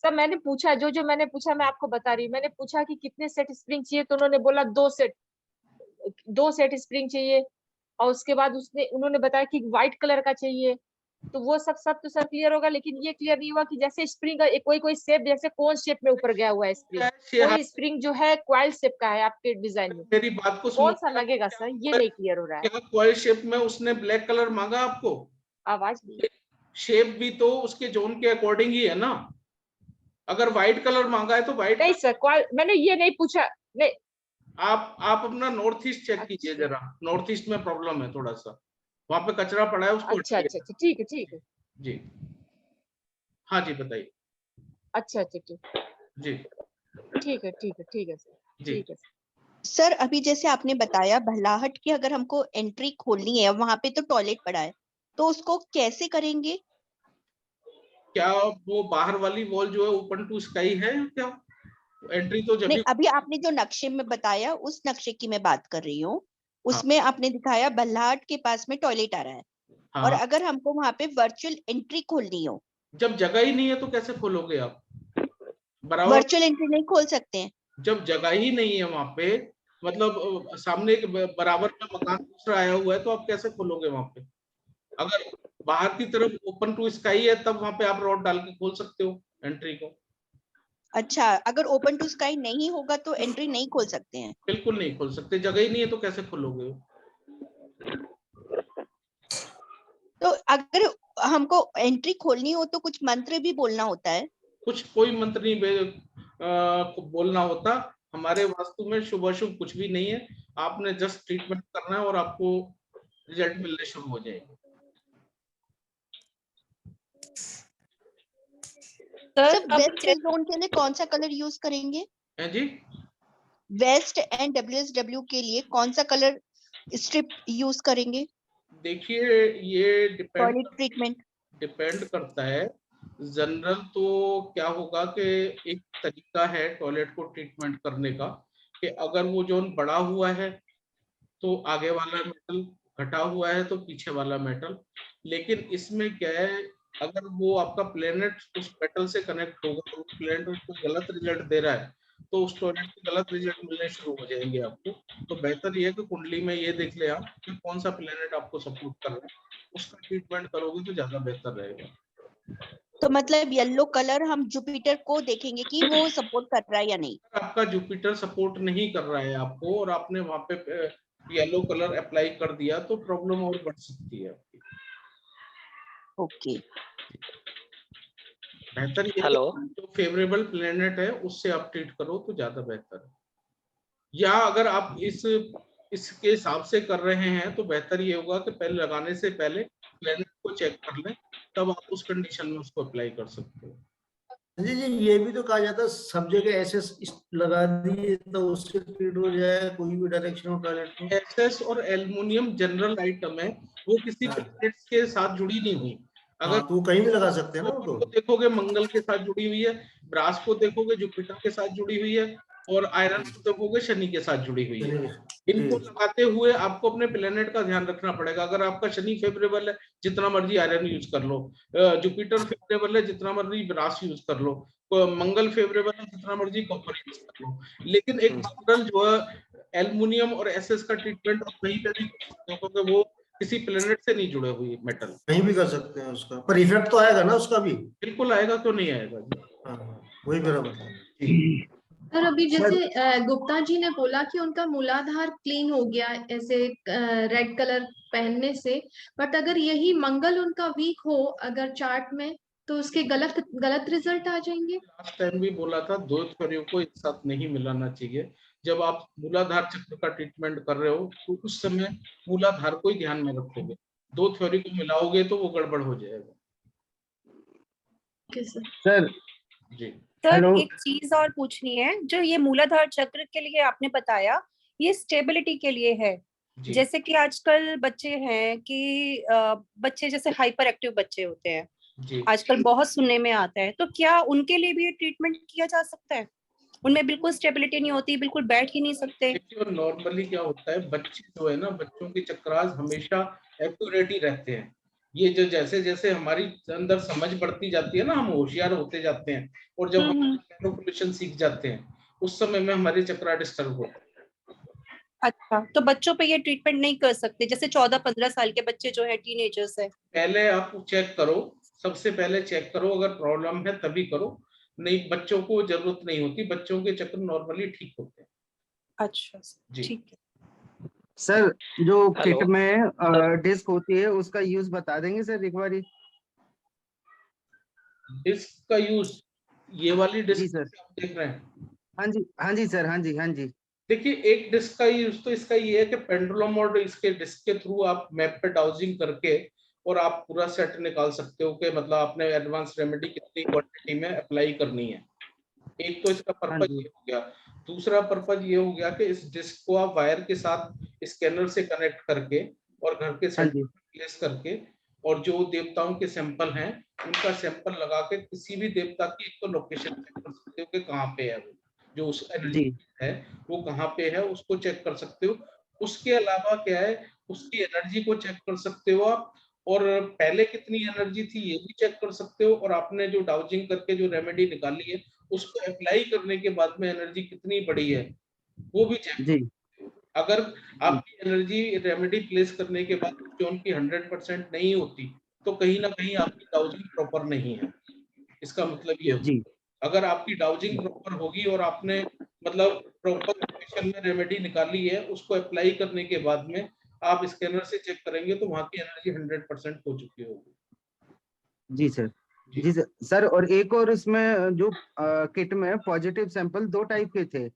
सब मैंने पूछा, जो जो मैंने पूछा मैं आपको बता रही हूँ। मैंने पूछा कि कितने सेट स्प्रिंग चाहिए, तो उन्होंने बोला 2 सेट स्प्रिंग चाहिए। और उसके बाद उन्होंने बताया कि व्हाइट कलर का चाहिए। तो वो सब तो सर क्लियर होगा, लेकिन ये क्लियर नहीं हुआ कि जैसे स्प्रिंग का कोई कोई शेप, जैसे कौन शेप में ऊपर गया हुआ है स्प्रिंग, कोई स्प्रिंग जो है क्वाइल शेप का है आपके डिजाइन में, मेरी बात को सुनो, कौन सा लगेगा सर, ये नहीं क्लियर हो रहा है। क्या कॉइल शेप में उसने ब्लैक कलर मांगा आपको? आवाज नहीं। शेप भी तो उसके जोन के अकॉर्डिंग ही है ना। अगर व्हाइट कलर मांगा है तो व्हाइट नहीं सर, मैंने ये नहीं पूछा। नहीं। आप अपना नॉर्थ ईस्ट चेक कीजिए अच्छा जरा, नॉर्थ ईस्ट में प्रॉब्लम है थोड़ा सा, वहां पे कचरा पड़ा है, उसको अच्छा हटाइए। अच्छा अच्छा, ठीक है ठीक है। जी, हाँ जी बताइए। अच्छा अच्छा ठीक। जी ठीक है ठीक है ठीक है सर। जी। ठीक है सर। सर अभी जैसे आपने बताया भल्लाहट की अगर हमको एंट्री खोलनी है, वहां पे तो टॉयलेट पड़ा है, तो उसको कैसे करेंगे? क्या वो बाहर वाली वॉल जो है ओपन टू स्काई है क्या? एंट्री तो जब नहीं, भी। अभी आपने जो नक्शे में बताया उस नक्शे की मैं बात कर रही हूँ। हाँ उसमें आपने दिखाया भल्लाहट के पास में टॉयलेट आ रहा है, और हाँ, अगर हमको वहां पे वर्चुअल एंट्री खोलनी हो, जब जगह ही नहीं है तो कैसे खोलोगे आप? बराबर, वर्चुअल एंट्री नहीं खोल सकते हैं? जब जगह ही नहीं है वहां पे, मतलब सामने एक बराबर का मकान दूसरा आया हुआ है, तो आप कैसे खोलोगे वहां पे? अगर बाहर की तरफ ओपन टू स्काई है तब वहां पे आप रॉड डाल के खोल सकते हो एंट्री को। अच्छा, अगर ओपन टू स्काई नहीं होगा तो एंट्री नहीं खोल सकते हैं? बिल्कुल नहीं खोल सकते, जगह ही नहीं है तो कैसे खोलोगे? तो अगर हमको एंट्री खोलनी हो तो कुछ मंत्र भी बोलना होता है? कुछ कोई मंत्र नहीं बोलना होता। हमारे वास्तु में शुभ अशुभ कुछ भी नहीं है। आपने जस्ट ट्रीटमेंट करना है और आपको रिजल्ट मिलने शुरू हो जाएंगे। सर वेस्ट जोन के लिए कौन सा कलर यूज करेंगे? है जी। वेस्ट एंड डब्ल्यूएसडब्ल्यू के लिए कौन सा कलर स्ट्रिप यूज करेंगे देखिए, ये टॉयलेट ट्रीटमेंट? डिपेंड करता है। जनरल तो क्या होगा कि एक तरीका है टॉयलेट को ट्रीटमेंट करने का, कि अगर वो जोन बड़ा हुआ है तो आगे वाला मेटल, घटा हुआ है तो पीछे वाला मेटल। लेकिन इसमें क्या है, अगर वो आपका प्लेनेट उस मेटल से कनेक्ट होगा और उस प्लेनेट को गलत रिजल्ट दे रहा है, तो उस टॉयलेट के गलत रिजल्ट मिलने शुरू हो जाएंगे आपको। तो बेहतर ये है कि कुंडली में ये देख ले आप कि कौन सा प्लेनेट आपको सपोर्ट कर रहा है, उसका ट्रीटमेंट करोगे तो ज्यादा बेहतर रहेगा। तो मतलब येलो कलर हम जुपिटर को देखेंगे कि वो सपोर्ट कर रहा है या नहीं? अगर आपका जुपिटर सपोर्ट नहीं कर रहा है आपको और आपने वहां पे येलो कलर अप्लाई कर दिया तो प्रॉब्लम और बढ़ सकती है आपकी। ओके। बेहतर ये है हेलो। कि जो फेवरेबल प्लेनेट है उससे आप ट्रीट करो तो ज्यादा बेहतर है। या अगर आप इसके हिसाब से कर रहे हैं तो बेहतर ये होगा कि पहले लगाने से पहले प्लेनेट को चेक कर लें, तब आप उस कंडीशन में उसको अप्लाई कर सकते हो। जी जी, ये भी तो कहा जाता है सब जगह ऐसे लगा दिए तो उससे ट्रीट हो जाए कोई भी डायरेक्शन हो टॉयलेट में। एसएस और एल्युमिनियम जनरल आइटम है, वो किसी हाँ प्लेनेट्स के साथ जुड़ी नहीं हुई। अगर हाँ, तो वो कहीं भी लगा सकते हैं ना वो कॉपर को तो। देखोगे मंगल के साथ जुड़ी हुई है, ब्रास को देखोगे जुपिटर के साथ जुड़ी हुई है, और आयरन को देखोगे शनि के साथ जुड़ी हुई है। इनको जी लगाते हुए आपको अपने प्लेनेट का ध्यान रखना पड़ेगा। अगर आपका शनि फेवरेबल है, जितना मर्जी आयरन यूज कर लो। जुपिटर फेवरेबल है, जितना मर्जी ब्रास यूज कर लो। मंगल फेवरेबल है, जितना मर्जी कॉपर यूज कर लो। लेकिन एक जनरल जो है एल्युमिनियम और एसएस का ट्रीटमेंट आप कहीं पे भी कर सकते हो, क्योंकि वो किसी प्लेनेट से नहीं जुड़े हुए मेटल। कहीं भी कर सकते हैं उसका, पर इफेक्ट तो आएगा ना उसका भी। बिल्कुल आएगा, क्यों नहीं आएगा जी। हाँ वही मेरा मतलब ठीक। सर अभी सर जैसे गुप्ता जी ने बोला कि उनका मूलाधार क्लीन हो गया ऐसे रेड कलर पहनने से, बट अगर यही मंगल उनका वीक हो अगर चार्ट में, तो उसके गलत गलत रिजल्ट आ जाएंगे। लास्ट टाइम भी बोला था, दो थ्योरियों को एक साथ नहीं मिलाना चाहिए। जब आप मूलाधार चक्र का ट्रीटमेंट कर रहे हो तो उस समय मूलाधार को ही ध्यान में रखोगे। दो थ्योरी को मिलाओगे तो वो गड़बड़ हो जाएगा। सर जी सर हेलो। एक चीज और पूछनी है, जो ये मूलाधार चक्र के लिए आपने बताया, ये स्टेबिलिटी के लिए है। जी जैसे कि आजकल बच्चे हैं कि बच्चे जैसे हाइपर एक्टिव बच्चे होते हैं, जी। आजकल बहुत सुनने में आता है, तो क्या उनके लिए भी ये ट्रीटमेंट किया जा सकता है? उनमें बिल्कुल स्टेबिलिटी नहीं होती, बिल्कुल बैठ ही नहीं सकते। देखिए, नॉर्मली क्या होता है, बच्चे जो है ना, बच्चों के चक्रास हमेशा एक्यूरेट ही रहते हैं। ये जो जैसे जैसे हमारी अंदर समझ बढ़ती जाती है ना, हम होशियार होते जाते हैं, और जब हम मैनिपुलेशन सीख जाते हैं उस समय में हमारे चक्रा डिस्टर्ब होते हैं। अच्छा, तो बच्चों पे ये ट्रीटमेंट नहीं कर सकते, जैसे 14-15 साल के बच्चे जो है, टीनेजर्स है? पहले आप चेक करो, सबसे पहले चेक करो, अगर प्रॉब्लम है तभी करो, नहीं बच्चों को जरूरत नहीं होती, बच्चों के चक्र नॉर्मली ठीक होते हैं। अच्छा जी। ठीक है। सर जो हेलो। किट में डिस्क होती है उसका यूज बता देंगे सर एक बारी? डिस्क का यूज, ये वाली जी डिस्क सर। आप देख रहे हैं? हाँ जी सर, हाँ जी हाँ जी। देखिए, एक डिस्क का यूज तो इसका ये है कि पेंडुलम और इसके डिस्क के थ्रू आप मैप पे डाउजिंग करके और आप पूरा सेट निकाल सकते हो कि मतलब आपने एडवांस रेमेडी कितनी क्वांटिटी में अप्लाई करनी है। एक तो इसका हाँ पर्पज जी। ये हो गया। दूसरा पर्पज ये हो गया कि इस डिस्क को आप वायर के साथ स्कैनर से कनेक्ट करके और घर के हाँ सेंटर जी। में प्लेस करके, और जो देवताओं के सैंपल हैं उनका सैंपल लगा के किसी भी देवता की एक तो लोकेशन चेक कर सकते हो कि कहाँ पे है वो, जो उस एनर्जी जी है वो कहाँ पे है, उसको चेक कर सकते हो। उसके अलावा क्या है, उसकी एनर्जी को चेक कर सकते हो आप, और पहले कितनी एनर्जी थी ये भी चेक कर सकते हो, और आपने जो डाउजिंग करके जो रेमेडी निकाली है उसको अप्लाई करने के बाद में एनर्जी कितनी बढ़ी है वो भी चेक। जी अगर जी। आपकी एनर्जी रेमेडी प्लेस करने के बाद जो उनकी 100% नहीं होती तो कहीं ना कहीं आपकी डाउजिंग प्रॉपर नहीं है, इसका मतलब ये जी हो। अगर आपकी डाउजिंग प्रॉपर होगी और आपने मतलब प्रॉपर लोकेशन में रेमेडी निकाली है, उसको अप्लाई करने के बाद में आप स्कैनर से चेक करेंगे तो वहां की एनर्जी 100% हो चुकी होगी। जी सर। जी जी सर। सर और एक और इसमें जो किट में पॉजिटिव सैंपल 2 टाइप के थे,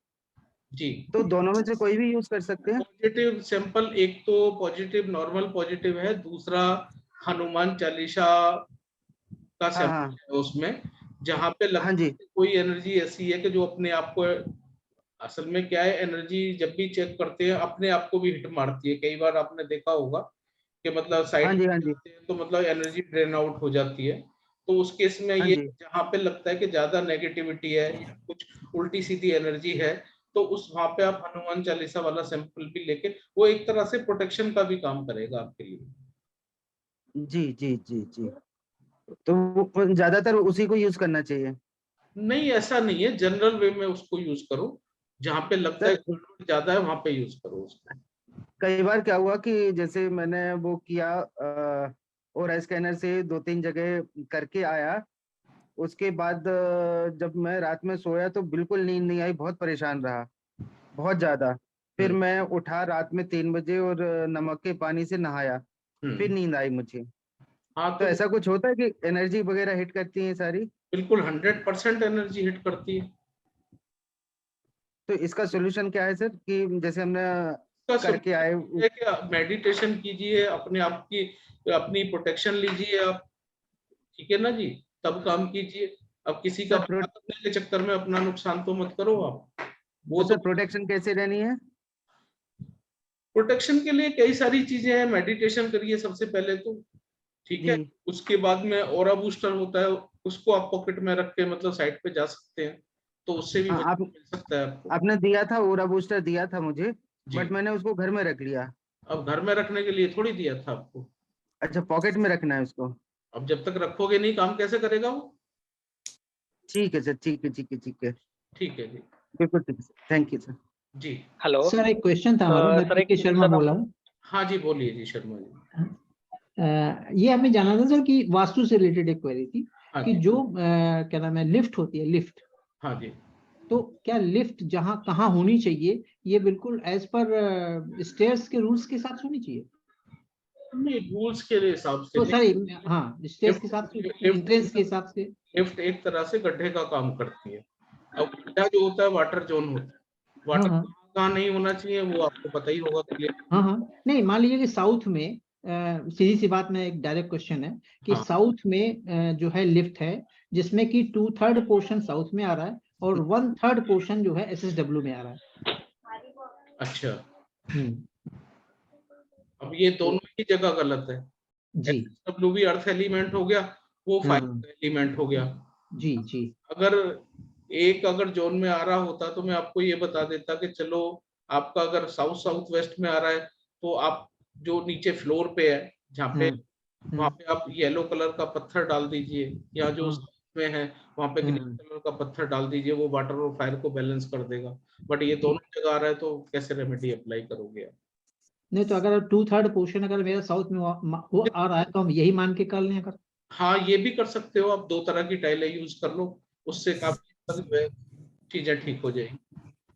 जी। तो दोनों में से कोई भी यूज कर सकते हैं? पॉजिटिव सैंपल, एक तो पॉजिटिव नॉर्मल पॉजिटिव है, दूसरा हनुमान चालीसा का हाँ सैंपल हाँ है उसमें, जहां पे हाँ लगता जी। है कि कोई एनर्जी ऐसी है कि जो अपने आप को, असल में क्या है, एनर्जी जब भी चेक करते हैं अपने आप को भी हिट मारती है। कई बार आपने देखा होगा कि मतलब हाँ साइड जी में हाँ जी जाते हैं तो मतलब एनर्जी ड्रेन आउट हो जाती है। तो उस केस में हाँ ये जी। जहाँ पे लगता है कि ज्यादा नेगेटिविटी है या कुछ उल्टी सीधी एनर्जी है, तो उस वहां पे आप हनुमान चालीसा वाला सैंपल भी लेके, वो एक तरह से प्रोटेक्शन का भी काम करेगा आपके लिए। जी जी जी जी। तो ज्यादातर उसी को यूज करना चाहिए? नहीं, ऐसा नहीं है, जनरल वे में उसको यूज करो, जहाँ पे लगता है सर गड़बड़ ज्यादा है वहां पे यूज करो उसको। कई बार क्या हुआ कि जैसे मैंने वो किया और स्कैनर से 2-3 जगह करके आया, उसके बाद जब मैं रात में सोया तो बिल्कुल नींद नहीं आई, बहुत परेशान रहा, बहुत ज्यादा। फिर हम्म मैं उठा रात में 3 बजे और नमक के पानी से नहाया, फिर हम्म। नींद आई मुझे। हाँ तो तो ऐसा कुछ होता है कि एनर्जी वगैरह हिट करती है सारी? बिल्कुल 100% एनर्जी हिट करती है। तो इसका सोल्यूशन क्या है सर, कि जैसे हमने इसका करके आए? solution है कि आप मेडिटेशन कीजिए, अपने आप की अपनी प्रोटेक्शन लीजिए आप, ठीक है ना जी, तब काम कीजिए। अब किसी का सर भला करने के चक्कर में अपना नुकसान तो मत करो आप। वो तो तो सर प्रोटेक्शन कैसे रहनी है? प्रोटेक्शन के लिए कई सारी चीजें हैं, मेडिटेशन करिए सबसे पहले तो, ठीक है। जी। उसके बाद में ऑरा बूस्टर होता है, उसको आप पॉकेट में रख के मतलब साइड पे जा सकते हैं, तो उससे भी हाँ बचाव मिल सकता है आपको। आपने दिया था, ओरा बूस्टर दिया था मुझे, जी। बट मैंने उसको घर में रख लिया। अब घर में रखने के लिए थोड़ी दिया था आपको। अच्छा, पॉकेट में रखना है उसको? अब जब तक रखोगे नहीं काम कैसे करेगा वो। ठीक है सर, ठीक है ठीक है ठीक है। ठीक है जी। बिल्कुल ठीक है सर, थैंक यू सर। जी। हेलो। सर एक क्वेश्चन था हमारा, मैं सर एक पीके शर्मा सर बोल रहा हूँ। हाँ जी, बोलिए जी शर्मा जी। ये हमें जानना था सर कि वास्तु से रिलेटेड एक क्वेरी थी हाँ कि जी। जो क्या नाम है, लिफ्ट होती है, लिफ्ट, हाँ जी। तो क्या लिफ्ट जहाँ कहाँ होनी चाहिए ये बिल्कुल एज पर स्टेयर्स के रूल्स के साथ होनी चाहिए? नहीं, रूल्स के हिसाब से तो नहीं। सॉरी, हाँ, स्टेयर्स के हिसाब से, एंट्रेंस के लिफ्ट हिसाब से। लिफ्ट एक तरह से गड्ढे का काम करती है। अब गड्ढा जो होता है वाटर जोन होता है, हाँ वाटर हाँ कहाँ नहीं होना चाहिए वो आपको पता ही होगा क्लियर। हाँ हाँ। नहीं, मान लीजिए कि साउथ में, सीधी सी बात में एक डायरेक्ट क्वेश्चन है कि हाँ। साउथ में जो है लिफ्ट है, जिसमें कि 2/3 पोर्शन साउथ में आ रहा है और 1/3 पोर्शन जो है SSW में आ रहा है। अच्छा, हम्म। अब ये तो दोनों ही जगह गलत है। जी। SSW भी अर्थ एलिमेंट हो गया, वो हाँ फायर एलिमेंट हो गया। जी जी। अगर अगर जोन में आ रहा होता तो मैं आपको ये बता देता कि चलो, आपका अगर साउथ साउथ वेस्ट में आ रहा है तो आप जो नीचे फ्लोर पे है, जहाँ पे हाँ वहां पे आप येलो कलर का पत्थर डाल दीजिए, या जो में है वहां पे ग्रीन कलर का पत्थर डाल दीजिए, वो वाटर और फायर को बैलेंस कर देगा। बट ये दोनों जगह आ रहा है तो कैसे रेमेडी अप्लाई करोगे आप? नहीं तो अगर 2/3 पोर्शन अगर मेरा साउथ में वो आ रहा है तो हम यही मान के कर लें अगर। हाँ, ये भी कर सकते हो आप, 2 तरह की टाइलें यूज कर लो, उससे काफी चीजें ठीक हो जाएगी।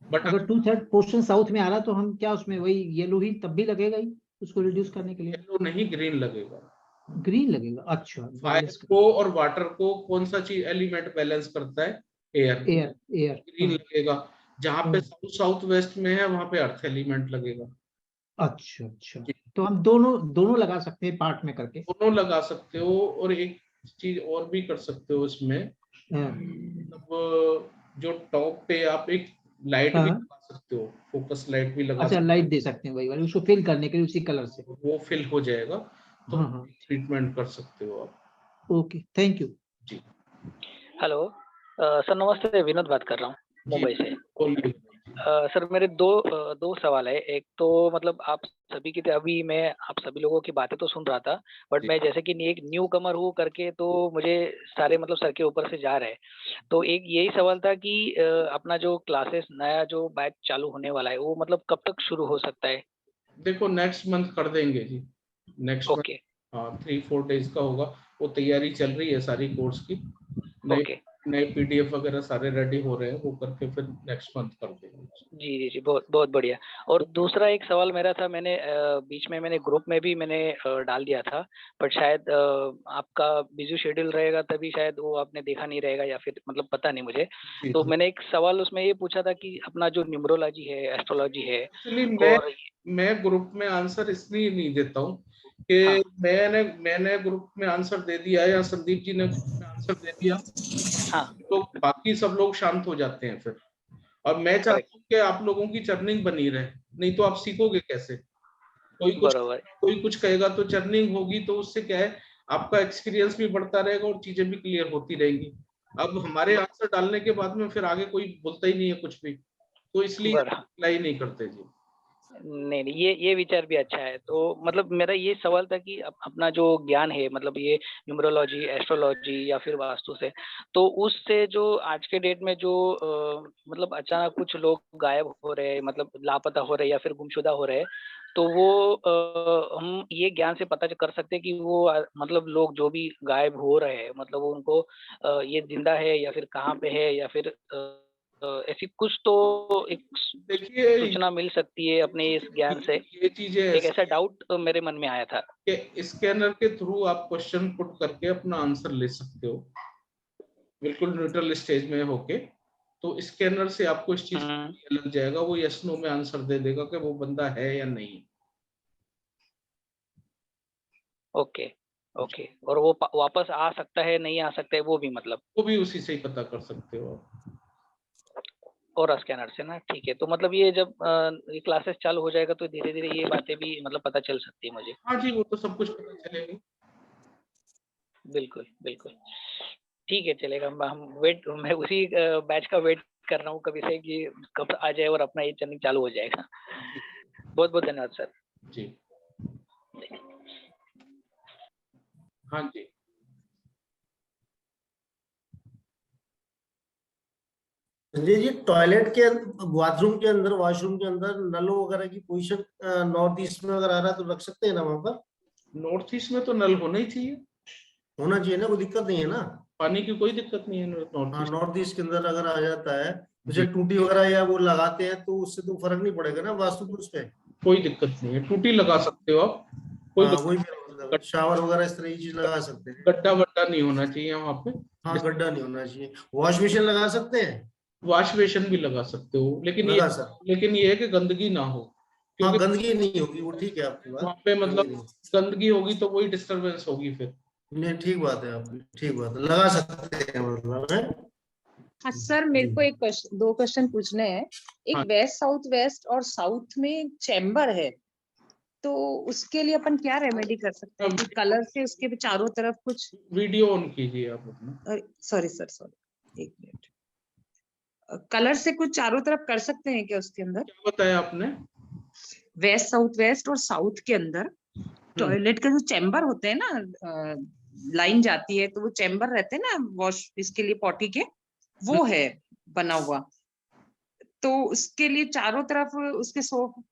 बट अगर 2/3 पोर्शन साउथ में आ रहा है तो हम क्या उसमें वही येलो ही तब भी लगेगा ही उसको रिड्यूस करने के लिए? येलो नहीं, ग्रीन लगेगा। ग्रीन लगेगा, अच्छा। फायर को और वाटर को कौन सा चीज एलिमेंट बैलेंस करता है? एयर। एयर ग्रीन लगेगा। जहां पे साउथ वेस्ट में है वहां पे अर्थ एलिमेंट लगेगा। अच्छा अच्छा, तो हम दोनों लगा सकते हैं पार्ट में करके? दोनों लगा सकते हो, और एक चीज और भी कर सकते हो इसमें, मतलब जो टॉप पे आप एक लाइट भी लगा सकते हो, फोकस लाइट भी लगा अच्छा, सकते लाइट दे सकते हैं वही वाली, उसको फिल करने के लिए उसी कलर से। हो, वो फिल हो जाएगा, तो ट्रीटमेंट कर सकते हो आप। ओके, थैंक यू जी। हेलो सर, नमस्ते, विनोद बात कर रहा हूँ मुंबई से। बोलिए। सर मेरे दो सवाल है। एक तो मतलब आप सभी की अभी मैं आप सभी लोगों की बातें तो सुन रहा था, बट मैं जैसे कि एक न्यू कमर हूँ करके तो मुझे सारे मतलब सर के ऊपर से जा रहे हैं। तो एक यही सवाल था कि अपना जो क्लासेस नया जो बैच चालू होने वाला है वो मतलब कब तक शुरू हो सकता है? देखो, नेक्स्ट मंथ कर देंगे जी, नेक्स्ट मंथ। हाँ, 3-4 डेज का होगा, वो तैयारी चल रही है सारी कोर्स की। नए पीडीएफ वगैरह सारे रेडी हो रहे हैं, वो करके फिर नेक्स्ट मंथ कर देंगे। जी जी जी, बहुत बहुत बढ़िया। और दूसरा एक सवाल मेरा था, मैंने बीच में मैंने ग्रुप में भी मैंने डाल दिया था, बट शायद आपका बिजी शेड्यूल रहेगा तभी शायद वो आपने देखा नहीं रहेगा, या फिर मतलब पता नहीं मुझे। तो मैंने एक सवाल उसमें ये पूछा था कि अपना जो न्यूमरोलॉजी है, एस्ट्रोलॉजी है, एक्चुअली मैं ग्रुप में आंसर इसलिए नहीं देता हूँ कि मैंने ग्रुप में आंसर दे दिया या संदीप जी ने ग्रुप में आंसर दे दिया, तो बाकी सब लोग शांत हो जाते हैं फिर। और मैं चाहता हूँ कि आप लोगों की चर्निंग बनी रहे, नहीं तो आप सीखोगे कैसे? कोई कुछ कहेगा तो चर्निंग होगी, तो उससे क्या है, आपका एक्सपीरियंस भी बढ़ता रहेगा और चीजें भी क्लियर होती रहेंगी। अब हमारे आंसर डालने के बाद में फिर आगे कोई बोलता ही नहीं है कुछ भी, तो इसलिए अप्लाई नहीं करते जी। नहीं, ये विचार भी अच्छा है। तो मतलब मेरा ये सवाल था कि अपना जो ज्ञान है, मतलब ये न्यूमरोलॉजी, एस्ट्रोलॉजी या फिर वास्तु से, तो उससे जो आज के डेट में जो मतलब अचानक कुछ लोग गायब हो रहे हैं, मतलब लापता हो रहे हैं या फिर गुमशुदा हो रहे हैं, तो वो हम ये ज्ञान से पता कर सकते हैं कि वो मतलब लोग जो भी गायब हो रहे हैं, मतलब उनको ये जिंदा है या फिर कहाँ पे है, या फिर ऐसी कुछ तो एक सूचना मिल सकती है अपने इस ज्ञान से। ये चीजें एक ऐसा डाउट मेरे मन में आया था कि स्कैनर के थ्रू आप क्वेश्चन पुट करके अपना आंसर ले सकते हो, बिल्कुल न्यूट्रल स्टेज में होके। तो स्कैनर से आपको इस चीज लग जाएगा, वो यस नो में आंसर दे देगा कि वो बंदा है या नहीं। Okay okay. और वो वापस आ सकता है, नहीं आ सकता है, वो भी मतलब वो भी उसी से ही पता कर सकते हो आप, और स्कैनर से ना। ठीक है, तो मतलब ये जब ये क्लासेस चालू हो जाएगा तो धीरे धीरे ये बातें भी मतलब पता चल सकती है मुझे। हाँ जी, वो तो सब कुछ पता चलेगा। बिल्कुल बिल्कुल, ठीक है, चलेगा। मैं उसी बैच का वेट कर रहा हूँ कभी से कि कब आ जाए और अपना ये चैनल चालू हो जाएगा। बहुत बहुत धन्यवाद सर जी। हाँ जी, संजय जी, टॉयलेट के बाथरूम के अंदर, वॉशरूम के अंदर नल वगैरह की पोजीशन नॉर्थ ईस्ट में अगर आ रहा है तो रख सकते हैं ना वहां पर? नॉर्थ ईस्ट में तो नल होना ही चाहिए, होना चाहिए ना, कोई दिक्कत नहीं है ना? पानी की कोई दिक्कत नहीं है नॉर्थ ईस्ट के अंदर अगर आ जाता है, जैसे टूटी वगैरह या वो लगाते हैं तो उससे तो फर्क नहीं पड़ेगा ना वास्तु पुरुष पे? कोई दिक्कत नहीं है, टूटी लगा सकते हो आप, कोई शावर वगैरह इस तरह की चीज लगा सकते हैं। गड्ढा वड्ढा नहीं होना चाहिए वहां पे। हाँ, गड्ढा नहीं होना चाहिए। वॉश बेसिन लगा सकते हैं? वॉश बेसिन भी लगा सकते हो, लेकिन ये है कि गंदगी ना हो। हाँ, गंदगी नहीं होगी, वो ठीक है आपकी बात। वहां पे मतलब गंदगी होगी तो वही डिस्टरबेंस होगी फिर। नहीं, ठीक बात है आपकी, ठीक बात है, लगा सकते हैं मतलब है। हाँ सर, मेरे को एक दो क्वेश्चन पूछने हैं। एक वेस्ट साउथ वेस्ट और साउथ में चैम्बर है, तो उसके लिए अपन क्या रेमेडी कर सकते हैं कि कलर से उसके चारों तरफ कुछ? वीडियो ऑन कीजिए आप अपना। सॉरी, एक मिनट। कलर से कुछ चारों तरफ कर सकते हैं क्या उसके अंदर? क्या बताया आपने? वेस्ट साउथ वेस्ट और साउथ के अंदर टॉयलेट के जो चैम्बर होते हैं ना, लाइन जाती है तो वो चैम्बर रहते हैं ना वॉश इसके लिए पॉटी के, वो है बना हुआ, तो उसके लिए चारों तरफ उसके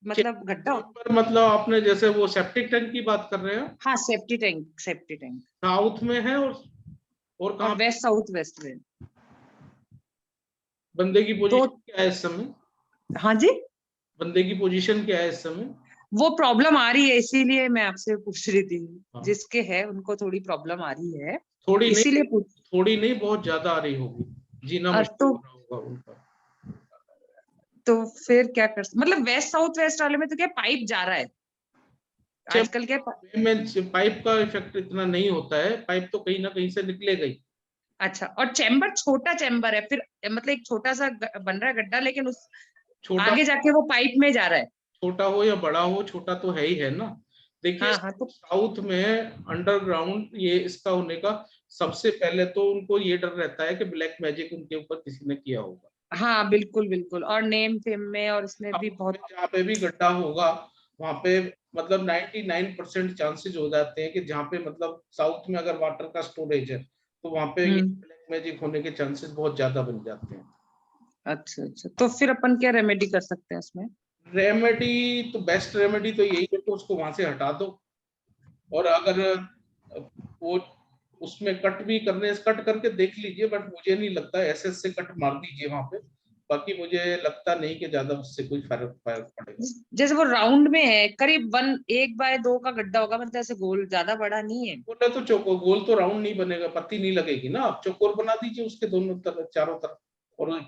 मतलब गड्ढा। मतलब आपने जैसे वो सेप्टिक टैंक की बात कर रहे हो? हाँ, सेफ्टी टैंक साउथ में है और कहाँ? वेस्ट साउथ वेस्ट में। बंदे की पोजीशन क्या है इस समय? हाँ जी, बंदे की पोजीशन क्या है इस समय? वो प्रॉब्लम आ रही है, इसीलिए मैं आपसे पूछ रही थी। जिसके है उनको थोड़ी प्रॉब्लम आ रही है, इसीलिए थोड़ी नहीं, बहुत ज्यादा आ रही होगी, जीना मुश्किल हो रहा होगा उनका। तो फिर क्या कर, मतलब वेस्ट साउथ वेस्ट वाले में तो क्या पाइप जा रहा है आजकल क्या? पाइप का इफेक्ट इतना नहीं होता है, पाइप तो कहीं ना कहीं से निकलेगा ही। अच्छा, और चैम्बर छोटा चैम्बर है फिर, मतलब एक छोटा सा बन रहा है गड्ढा, लेकिन उस आगे जाके वो पाइप में जा रहा है। छोटा हो या बड़ा हो, छोटा तो है ही है ना। देखिए तो साउथ में अंडरग्राउंड ये इसका होने का सबसे पहले तो उनको ये डर रहता है कि ब्लैक मैजिक उनके ऊपर किसी ने किया होगा। हाँ बिल्कुल बिल्कुल, और नेम फेम में और इसमें भी बहुत, जहाँ पे भी गड्ढा होगा वहां पे मतलब 99% चांसेस हो जाते हैं कि जहाँ पे मतलब साउथ में अगर वाटर का स्टोरेज है तो वहां पे ब्लैक मैजिक होने के चांसेस बहुत ज्यादा बन जाते हैं। अच्छा, तो फिर अपन क्या रेमेडी कर सकते हैं इसमें? रेमेडी तो बेस्ट रेमेडी तो यही है कि उसको वहां से हटा दो, और अगर वो उसमें कट भी करने, कट करके देख लीजिए, बट मुझे नहीं लगता, एसएस से कट मार दीजिए वहां पे, बाकी मुझे लगता नहीं कि ज्यादा उससे कोई फर्क पड़ेगा। जैसे वो राउंड में है, करीब 1/2 का गड्ढा होगा, मतलब ऐसे गोल, ज्यादा बड़ा नहीं है। बोले तो चौकोर, गोल तो राउंड नहीं बनेगा, पत्ती नहीं लगेगी ना, आप चौकोर बना दीजिए उसके दोनों तरफ, चारों तरफ, और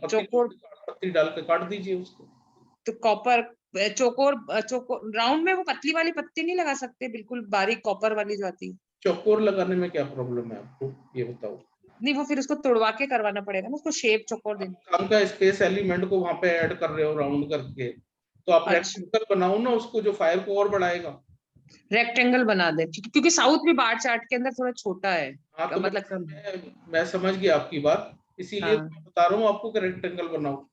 पत्ती डाल के काट दीजिए उसको। तो कॉपर चौकोर राउंड में वो पतली वाली पत्ती नहीं लगा सकते, बिल्कुल बारीक कॉपर वाली जो आती है? चौकोर लगाने में क्या प्रॉब्लम है आपको, ये बताओ? नहीं, वो फिर उसको तोड़वा के करवाना पड़ेगा ना, उसको शेप चौकोर देना। काम का स्पेस एलिमेंट को वहां पे ऐड कर रहे हो राउंड करके, तो आप रेक्टेंगल बनाओ ना उसको, जो फायर को और बढ़ाएगा। रेक्टेंगल बना दे, क्योंकि साउथ में बाढ़ चार्ट के अंदर थोड़ा छोटा है। हाँ, तो मतलब मैं समझ गया आपकी बात, इसीलिए मैं बता रहा हूँ आपको कि रेक्टेंगल बनाओ।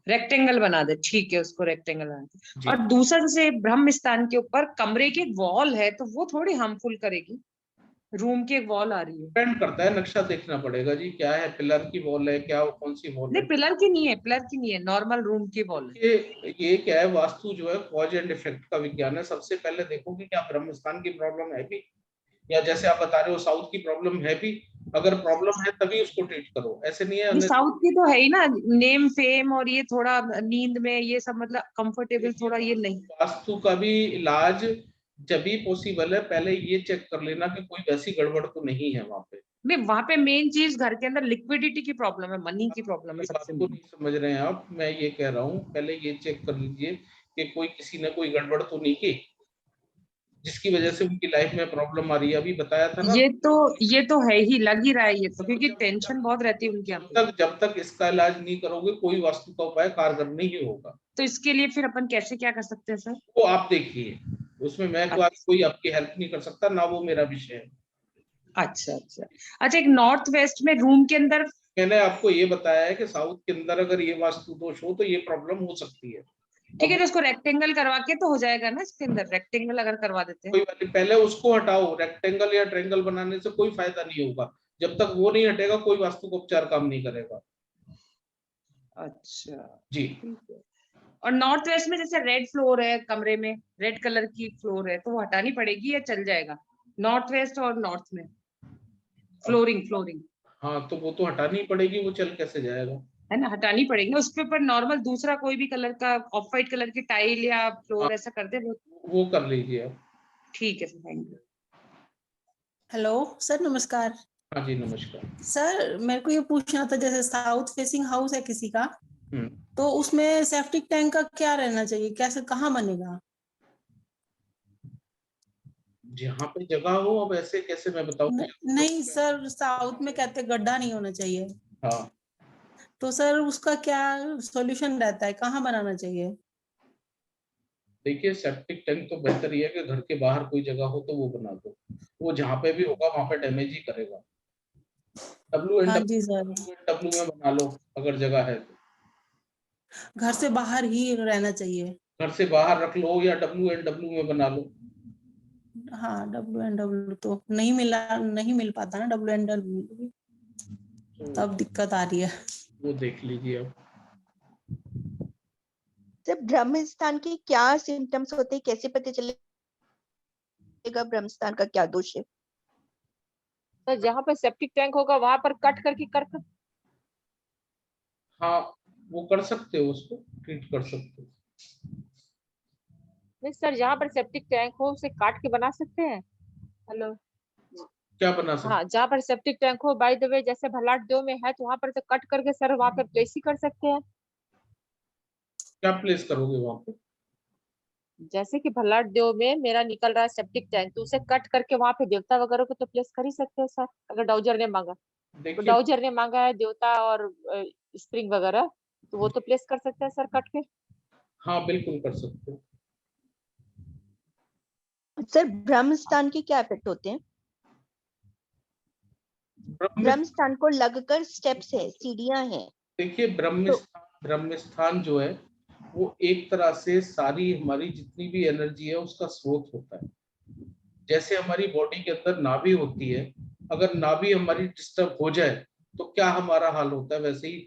रेक्टेंगल बना दे, ठीक है, उसको रेक्टेंगल बना दे। और दूसरा, जैसे ब्रह्म स्थान के ऊपर कमरे की वॉल है, तो वो थोड़ी हार्मफुल करेगी, रूम की एक वॉल आ रही है। डिपेंड करता है, नक्शा देखना पड़ेगा जी, क्या है, पिलर की वॉल है क्या, कौन सी वॉल है? नहीं, पिलर की नहीं है, नॉर्मल रूम की वॉल है। ये क्या है, वास्तु जो है कॉज एंड इफेक्ट का विज्ञान है। सबसे पहले देखो कि क्या ब्रह्म स्थान की प्रॉब्लम है भी, या जैसे आप बता रहे हो साउथ की प्रॉब्लम है भी, अगर प्रॉब्लम है तभी उसको ट्रीट करो, ऐसे नहीं है। साउथ की तो है ही ना, नेम फेम और ये थोड़ा नींद में ये सब, मतलब कंफर्टेबल थोड़ा ये नहीं। वास्तु का भी इलाज जब भी पॉसिबल है, पहले ये चेक कर लेना कि कोई वैसी गड़बड़ तो नहीं है वहां पे। नहीं, वहां पे मेन चीज घर के अंदर लिक्विडिटी की प्रॉब्लम है, मनी की प्रॉब्लम है सबसे नहीं समझ रहे हैं आप, मैं ये कह रहा हूँ पहले ये चेक कर लीजिए कि कोई किसी ने कोई गड़बड़ तो नहीं की जिसकी वजह से उनकी लाइफ में प्रॉब्लम आ रही है। अभी बताया था ना, ये तो है ही, लग ही रहा है ये तो, क्योंकि टेंशन बहुत रहती है उनके यहाँ पे। जब तक इसका इलाज नहीं करोगे कोई वास्तु का उपाय कारगर नहीं होगा। तो इसके लिए फिर अपन कैसे क्या कर सकते हैं सर? वो आप देखिए, उसमें मैं तो कोई आपकी हेल्प नहीं कर सकता ना, वो मेरा विषय है। अच्छा, एक नॉर्थ वेस्ट में रूम के अंदर, मैंने आपको ये बताया है कि साउथ के अंदर अगर ये वास्तु दोष हो तो ये प्रॉब्लम हो सकती है। ठीक है, तो उसको रेक्टेंगल करवा के तो हो जाएगा ना, इसके अंदर रेक्टेंगल अगर करवा देते हैं। कोई बात नहीं, पहले उसको हटाओ, रेक्टेंगल या ट्रायंगल बनाने से कोई फायदा नहीं होगा, जब तक वो नहीं हटेगा कोई वास्तु को उपचार काम नहीं करेगा। अच्छा जी। और नॉर्थ वेस्ट में जैसे रेड फ्लोर है, कमरे में रेड कलर की फ्लोर है, तो वो हटानी पड़ेगी या चल जाएगा? नॉर्थ वेस्ट और नॉर्थ में फ्लोरिंग हाँ, तो वो तो हटानी पड़ेगी, वो चल कैसे जाएगा, है ना, हटानी पड़ेगी ना। उसके ऊपर नॉर्मल दूसरा कोई भी कलर का, ऑफ व्हाइट कलर की टाइल या फ्लोर ऐसा कर दे, वो कर लीजिए आप। ठीक है, थैंक यू। हेलो सर, नमस्कार। हाँ जी नमस्कार सर, मेरे को ये पूछना था, जैसे साउथ फेसिंग हाउस है किसी का, तो उसमें सेप्टिक टैंक का क्या रहना चाहिए, कैसे, कहाँ बनेगा? जहाँ पे जगह हो, अब ऐसे कैसे मैं बताऊं? नहीं सर, साउथ में कहते गड्ढा नहीं होना चाहिए। हाँ, तो सर उसका क्या सॉल्यूशन रहता है, कहाँ बनाना चाहिए? देखिए सेप्टिक टैंक तो बेहतर ही है कि घर के बाहर कोई जगह हो तो वो बना दो, वो जहाँ पे भी होगा वहां पे डैमेज ही करेगा। डब्ल्यू में बना लो अगर जगह है तो। घर से बाहर ही रहना चाहिए? घर से बाहर रख लो या डब्ल्यू में बना लो। हाँ WNW तो नहीं मिल पाता ना WNW, तब दिक्कत आ रही है। वो देख लीजिए आप। सर ब्रह्म स्थान के क्या सिम्टम्स होते हैं, कैसे पता चलेगा ब्रह्म स्थान का क्या दोष है? तो जहाँ पर सेप्टिक टैंक होगा वहां पर कट करके कर, हाँ वो कर सकते हो, उसको ट्रीट कर सकते हो। नहीं सर, जहाँ पर सेप्टिक टैंक हो उसे काट के बना सकते हैं। हेलो, क्या बना सकते? हाँ जहाँ पर सेप्टिक टैंक हो, बाय द वे जैसे भल्लाट देव में है तो वहां पर से कट करके सर वहां पे प्लेस ही कर सकते हैं। क्या प्लेस करोगे वहां पे? जैसे कि भल्लाट देव में मेरा निकल रहा है सेप्टिक टैंक, तो उसे कट करके वहां पे देवता वगैरह को तो प्लेस कर ही सकते हैं सर, अगर डाउजर ने मांगा। तो देखिए डाउजर ने मांगा है देवता और स्प्रिंग वगैरह, तो वो तो प्लेस कर सकते हैं सर कट के। हाँ बिल्कुल कर सकते हो। सर ब्रह्म स्थान के क्या इफेक्ट होते हैं? ब्रह्म स्थान को लगकर स्टेप्स है, सीढ़ियां हैं। देखिए ब्रह्म स्थान जो है वो एक तरह से सारी हमारी जितनी भी एनर्जी है उसका स्रोत होता है। जैसे हमारी बॉडी के अंदर नाभि होती है, अगर नाभि हमारी डिस्टर्ब हो जाए तो क्या हमारा हाल होता है, वैसे ही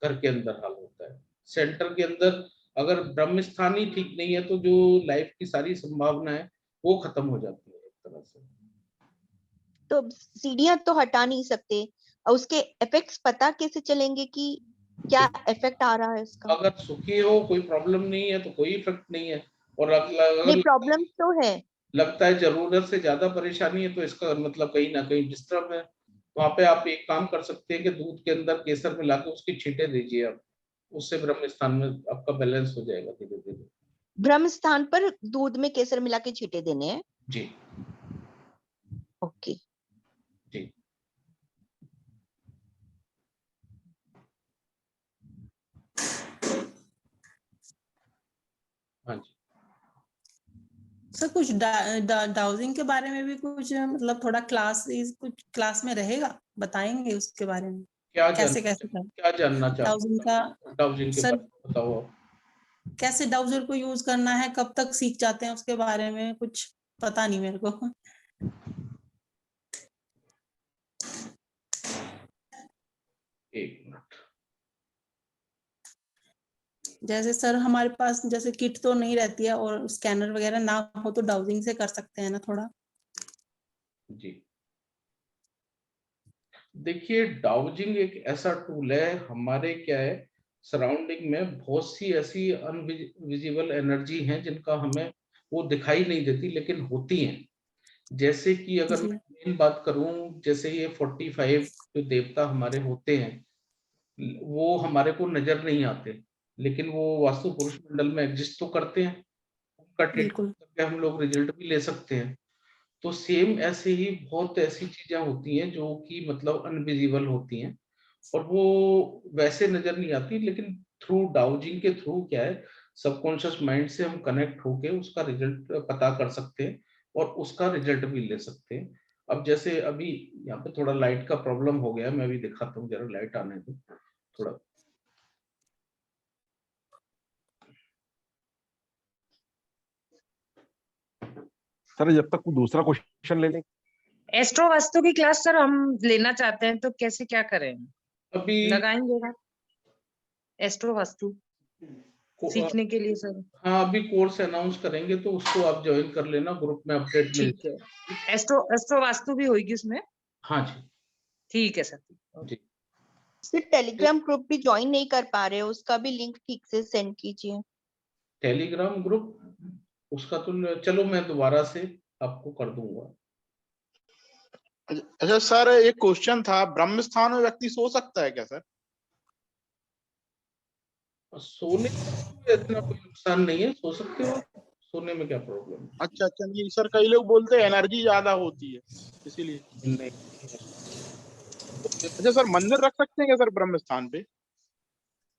घर के अंदर हाल होता है। सेंटर के अंदर अगर ब्रह्म स्थान ही ठीक नहीं है तो जो लाइफ की सारी संभावना है वो खत्म हो जाती है एक तरह से। तो सीढ़ियां तो हटा नहीं सकते, और उसके इफेक्ट्स पता कैसे चलेंगे कि क्या इफेक्ट आ रहा है उसका? अगर सुखी हो, कोई प्रॉब्लम नहीं है तो कोई इफेक्ट नहीं है, और अगर नहीं प्रॉब्लम तो है। लगता है जरूरत से ज्यादा परेशानी है तो इसका मतलब कहीं ना कहीं डिस्टर्ब है। वहां पे आप एक काम कर सकते हैं कि दूध के अंदर केसर मिला के उसकी छींटे दीजिए आप, उससे ब्रह्म स्थान में आपका बैलेंस हो जाएगा धीरे धीरे। ब्रह्म स्थान पर दूध में केसर मिला के छींटे देने हैं? जी ओके। जी। हाँ जी सर कुछ डाउजिंग के बारे में भी कुछ मतलब थोड़ा कुछ क्लास में रहेगा, बताएंगे उसके बारे में कैसे क्या जानना चाहते डाउजिंग का? डाउजिंग के सर बारे में बताओ आप। कैसे डाउजर को यूज करना है, कब तक सीख जाते हैं उसके बारे में कुछ पता नहीं मेरे को। एक मिनट। जैसे सर हमारे पास जैसे किट तो नहीं रहती है और स्कैनर वगैरह ना हो तो डाउजिंग से कर सकते हैं ना थोड़ा? जी देखिए डाउजिंग एक ऐसा टूल है, हमारे क्या है सराउंडिंग में बहुत सी ऐसी अनविजिबल एनर्जी हैं जिनका हमें वो दिखाई नहीं देती लेकिन होती हैं। जैसे कि अगर मैं मेन बात करूं, जैसे ये 45 जो देवता हमारे होते हैं वो हमारे को नजर नहीं आते, लेकिन वो वास्तु पुरुष मंडल में एग्जिस्ट तो करते हैं, उनका ट्रीटमेंट करके हम लोग रिजल्ट भी ले सकते हैं। तो सेम ऐसे ही बहुत ऐसी चीजें होती हैं जो कि मतलब अनविजिबल होती हैं और वो वैसे नजर नहीं आती, लेकिन थ्रू डाउजिंग के थ्रू क्या है सबकॉन्शियस माइंड से हम कनेक्ट होके उसका रिजल्ट पता कर सकते हैं और उसका रिजल्ट भी ले सकते हैं। अब जैसे अभी यहाँ पे थोड़ा लाइट का प्रॉब्लम हो गया, मैं अभी दिखाता हूँ, जरा लाइट आने दो थोड़ा। सर जब तक वो दूसरा क्वेश्चन ले लें। एस्ट्रो वास्तु की क्लास सर हम लेना चाहते हैं तो कैसे क्या करें? अभी लगाएंगे एस्ट्रो वास्तु सीखने के लिए सर? हाँ अभी कोर्स अनाउंस करेंगे तो उसको आप ज्वाइन कर लेना, ग्रुप में अपडेट मिल ठीक है। एस्ट्रो वास्तु भी होगी उसमें? हाँ जी ठीक है सर। जी सर टेलीग्राम ग्रुप भी ज्वाइन नहीं कर पा रहे हो, उसका भी लिंक ठीक से सेंड कीजिए। टेलीग्राम ग्रुप उसका तो चलो मैं दोबारा से आपको कर दूंगा। अच्छा सर एक क्वेश्चन था, ब्रह्म स्थान में व्यक्ति सो सकता है क्या सर? सोने में इतना कोई नुकसान नहीं है, सो सकते हो, सोने में क्या प्रॉब्लम है? अच्छा नहीं सर, कई लोग बोलते हैं एनर्जी ज्यादा होती है इसीलिए। नहीं। अच्छा सर मंदिर रख सकते हैं क्या सर ब्रह्म स्थान पे?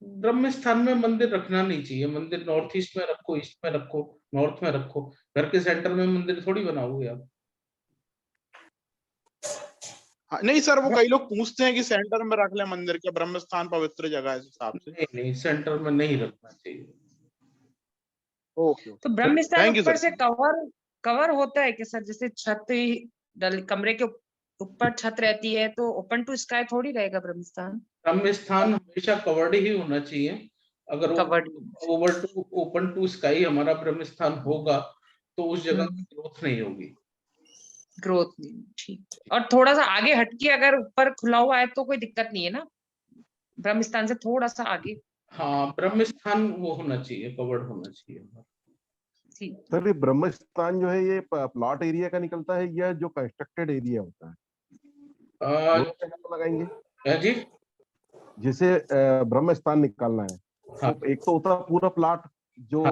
ब्रह्म स्थान में मंदिर रखना नहीं चाहिए। मंदिर नॉर्थ ईस्ट में रखो, ईस्ट में रखो, नॉर्थ में रखो, घर के सेंटर में मंदिर थोड़ी बनाओगे आप। हाँ, नहीं सर वो कई लोग पूछते हैं कि सेंटर में रख ले मंदिर के, ब्रह्म स्थान पवित्र जगह है इस हिसाब से। नहीं सेंटर में नहीं रखना चाहिए। ओके तो ब्रह्म स्थान ऊपर से कवर कवर होता है कि सर, जैसे छत कमरे के ऊपर छत रहती है तो ओपन टू स्काई थोड़ी रहेगा ब्रह्मस्थान। ब्रह्मस्थान हमेशा कवर्ड ही होना चाहिए। अगर कवर्ड ओपन टू स्काई हमारा ब्रह्मस्थान होगा तो उस जगह में ग्रोथ नहीं होगी। ग्रोथ नहीं, ठीक। और थोड़ा सा आगे हटके अगर ऊपर खुला हुआ है तो कोई दिक्कत नहीं है ना, ब्रह्मस्थान से थोड़ा सा आगे। हाँ, ब्रह्मस्थान वो होना चाहिए, कवर्ड होना चाहिए। सर ये ब्रह्मस्थान जो है ये प्लॉट एरिया का निकलता है या जो कंस्ट्रक्टेड एरिया होता है? लगाएंगे जी, जिसे ब्रह्मस्थान निकालना है। हाँ। तो एक तो होता है पूरा प्लॉट जो